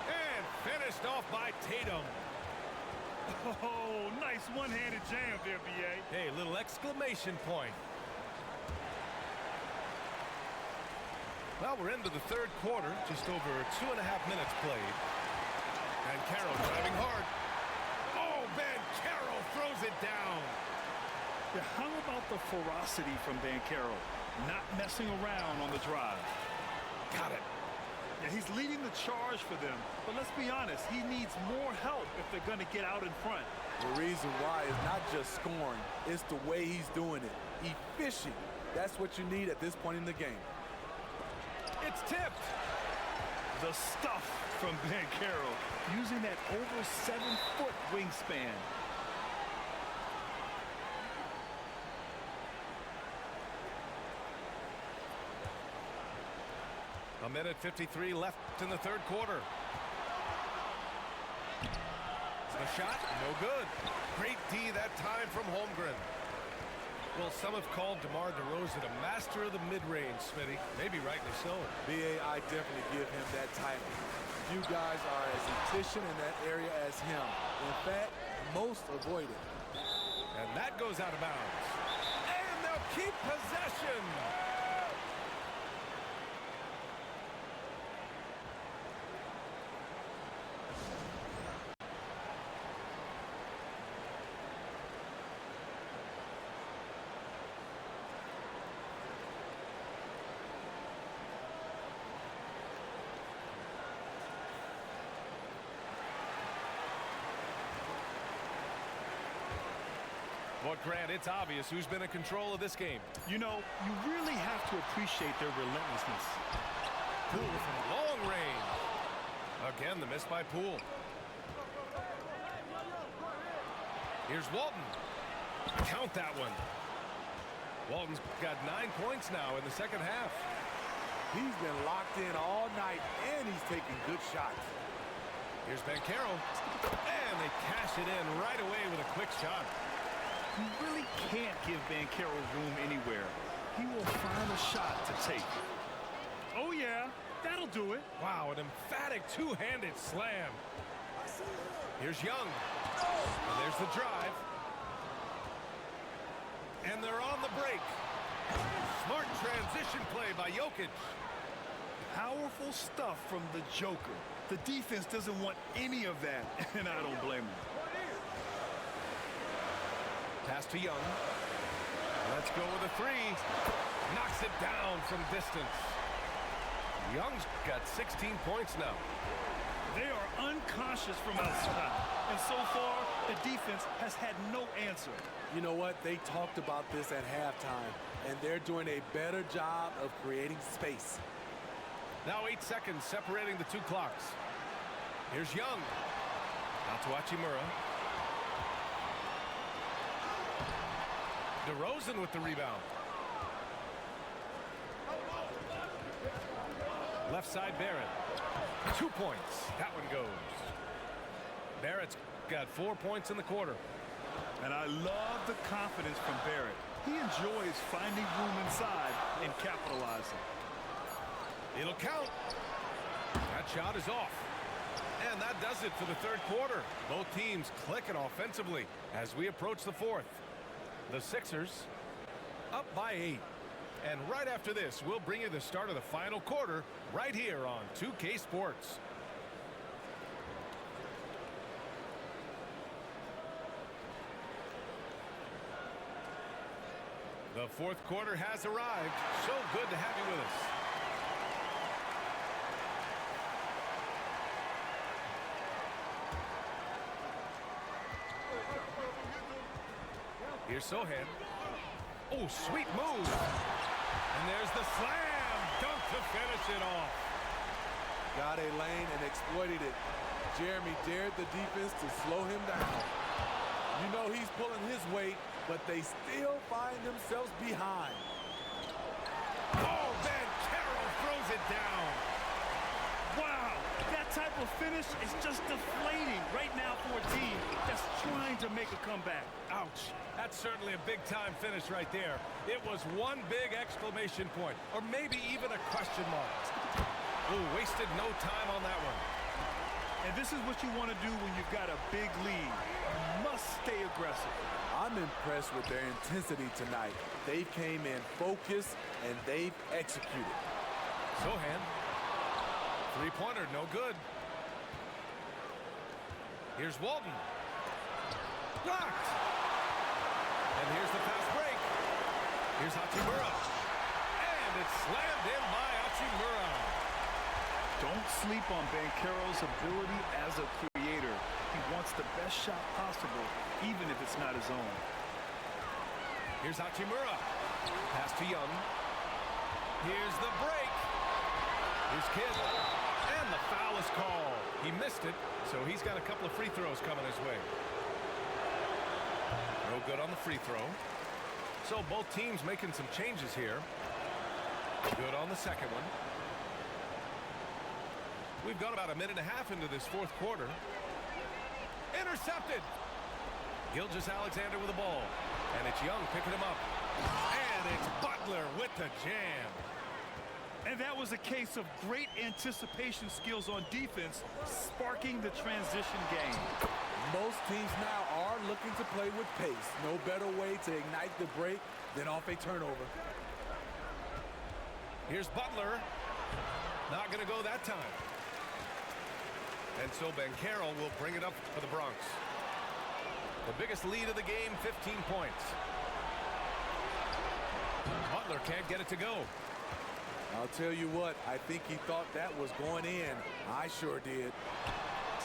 And finished off by Tatum. Oh, nice one-handed jam there, B.A. Hey, little exclamation point. Well, we're into the third quarter, just over 2.5 minutes played. And Banchero driving hard. Oh, Banchero throws it down. Yeah, how about the ferocity from Banchero? Not messing around on the drive. Got it. Yeah, he's leading the charge for them, but let's be honest, he needs more help if they're going to get out in front. The reason why is not just scoring, it's the way he's doing it. Efficient. That's what you need at this point in the game. It's tipped. The stuff from Banchero, using that over 7-foot wingspan. A minute 53 left in the third quarter. The shot, no good. Great D that time from Holmgren. Well, some have called DeMar DeRozan a master of the mid-range, Smitty. Maybe rightly so. BA, I definitely give him that title. You guys are as efficient in that area as him. In fact, most avoid it. And that goes out of bounds. And they'll keep possession. Well, Grant, it's obvious who's been in control of this game. You know, you really have to appreciate their relentlessness. Poole from long range. Again, the miss by Poole. Here's Walton. Count that one. Walton's got 9 points now in the second half. He's been locked in all night, and he's taking good shots. Here's Banchero. And they cash it in right away with a quick shot. You really can't give Banchero room anywhere. He will find a shot to take. Oh, yeah. That'll do it. Wow, an emphatic two-handed slam. Here's Young. And there's the drive. And they're on the break. Smart transition play by Jokic. Powerful stuff from the Joker. The defense doesn't want any of that, and I don't blame him. Pass to Young. Let's go with a three. Knocks it down from distance. Young's got 16 points now. They are unconscious from outside, and so far, the defense has had no answer. You know what? They talked about this at halftime, and they're doing a better job of creating space. Now 8 seconds separating the two clocks. Here's Young. Out to Hachimura. DeRozan with the rebound. Left side Barrett. 2 points. That one goes. Barrett's got 4 points in the quarter. And I love the confidence from Barrett. He enjoys finding room inside and capitalizing. It'll count. That shot is off. And that does it for the third quarter. Both teams clicking offensively as we approach the fourth. The Sixers up by 8. And right after this, we'll bring you the start of the final quarter right here on 2K Sports. The fourth quarter has arrived. So good to have you with us. Here's Sohan. Oh, sweet move. And there's the slam dunk to finish it off. Got a lane and exploited it. Jeremy dared the defense to slow him down. You know he's pulling his weight, but they still find themselves behind. Oh, Banchero throws it down. Wow, that type of finish is just deflating right now for a team that's trying to make a comeback. Ouch. That's certainly a big-time finish right there. It was one big exclamation point, or maybe even a question mark. Oh, wasted no time on that one. And this is what you want to do when you've got a big lead. You must stay aggressive. I'm impressed with their intensity tonight. They came in focused, and they've executed. Sohan. Three-pointer, no good. Here's Walton. Blocked. And here's the fast break. Here's Hachimura. And it's slammed in by Hachimura. Don't sleep on Banchero's ability as a creator. He wants the best shot possible, even if it's not his own. Here's Hachimura. Pass to Young. Here's the break. Here's Kidd. And the foul is called. He missed it, so he's got a couple of free throws coming his way. No good on the free throw. So both teams making some changes here. Good on the second one. We've got about a minute and a half into this fourth quarter. Intercepted. Gilgeous-Alexander with the ball. And it's Young picking him up. Butler with the jam. And that was a case of great anticipation skills on defense, sparking the transition game. Most teams now are looking to play with pace. No better way to ignite the break than off a turnover. Here's Butler. Not going to go that time. And so Banchero will bring it up for the Bronx. The biggest lead of the game, 15 points. Butler can't get it to go. I'll tell you what, I think he thought that was going in. I sure did.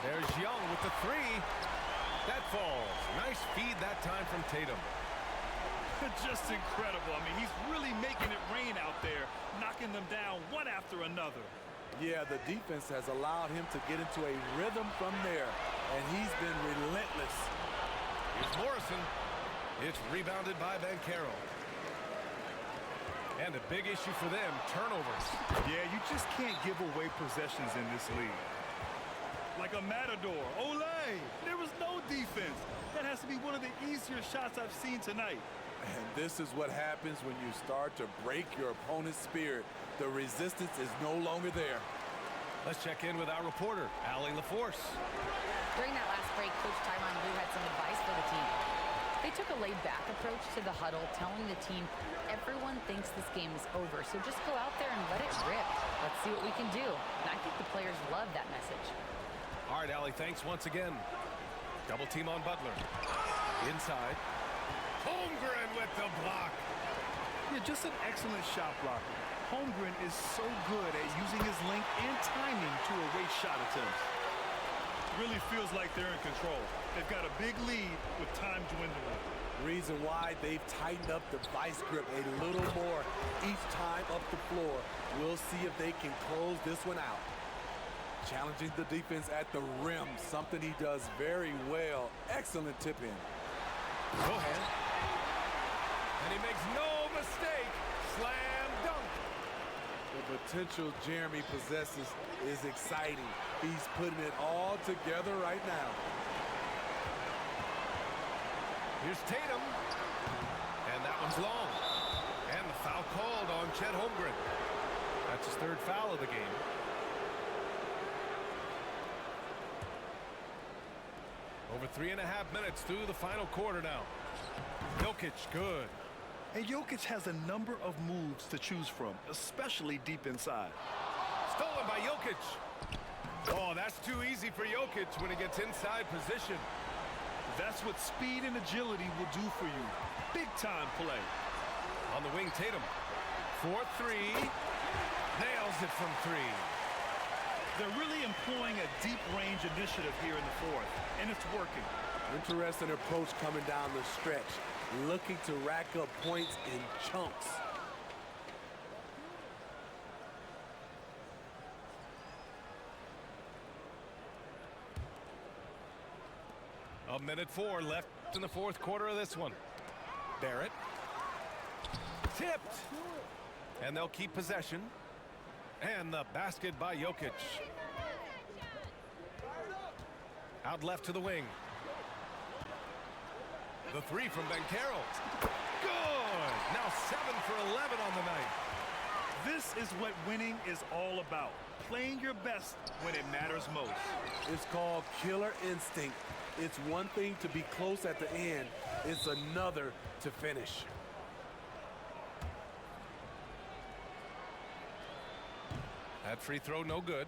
There's Young with the three. That falls. Nice feed that time from Tatum. Just incredible. I mean, he's really making it rain out there, knocking them down one after another. Yeah, the defense has allowed him to get into a rhythm from there, and he's been relentless. Here's Morrison. It's rebounded by Banchero. And a big issue for them, turnovers. Yeah, you just can't give away possessions in this league. Like a matador. Olay! There was no defense. That has to be one of the easier shots I've seen tonight. And this is what happens when you start to break your opponent's spirit. The resistance is no longer there. Let's check in with our reporter, Allie LaForce. During that last break, Coach Tyron Lue had some advice for the team. They took a laid-back approach to the huddle, telling the team, everyone thinks this game is over, so just go out there and let it rip. Let's see what we can do. And I think the players love that message. All right, Allie, thanks once again. Double team on Butler. Inside. Holmgren with the block. Yeah, just an excellent shot blocker. Holmgren is so good at using his length and timing to erase shot attempts. Really feels like they're in control. They've got a big lead with time dwindling. Reason why they've tightened up the vice grip a little more each time up the floor. We'll see if they can close this one out. Challenging the defense at the rim, something he does very well. Excellent tip in. Go ahead. And he makes no mistake. Slam dunk. The potential Jeremy possesses is exciting. He's putting it all together right now. Here's Tatum. And that one's long. And the foul called on Chet Holmgren. That's his third foul of the game. Over 3.5 minutes through the final quarter now. Jokic, good. And Jokic has a number of moves to choose from, especially deep inside. Stolen by Jokic. Oh, that's too easy for Jokic when he gets inside position. That's what speed and agility will do for you. Big time play. On the wing, Tatum. 4-3. Nails it from three. They're really employing a deep range initiative here in the fourth, and it's working. Interesting approach coming down the stretch. Looking to rack up points in chunks. A minute 4 left in the fourth quarter of this one. Barrett. Tipped. And they'll keep possession. And the basket by Jokic. Out left to the wing. The three from Banchero. Good. Now 7 for 11 on the night. This is what winning is all about. Playing your best when it matters most. It's called killer instinct. It's one thing to be close at the end. It's another to finish. That free throw no good.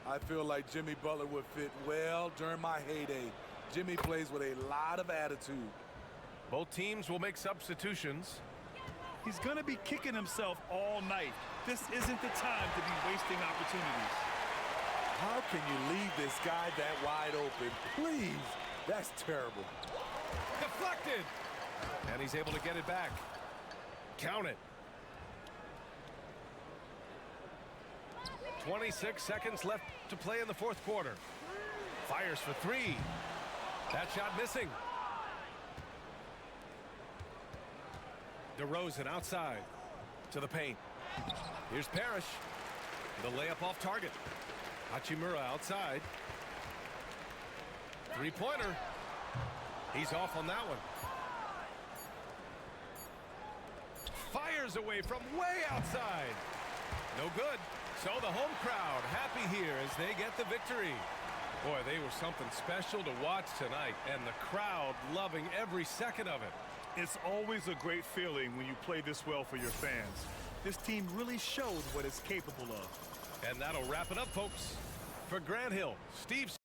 I feel like Jimmy Butler would fit well during my heyday. Jimmy plays with a lot of attitude. Both teams will make substitutions. He's going to be kicking himself all night. This isn't the time to be wasting opportunities. How can you leave this guy that wide open? Please, that's terrible. Deflected. And he's able to get it back. Count it. 26 seconds left to play in the fourth quarter. Fires for three. That shot missing. DeRozan outside to the paint. Here's Parrish. The layup off target. Hachimura outside. Three-pointer. He's off on that one. Fires away from way outside. No good. So the home crowd happy here as they get the victory. Boy, they were something special to watch tonight, and the crowd loving every second of it. It's always a great feeling when you play this well for your fans. This team really showed what it's capable of. And that'll wrap it up, folks. For Grant Hill, Steve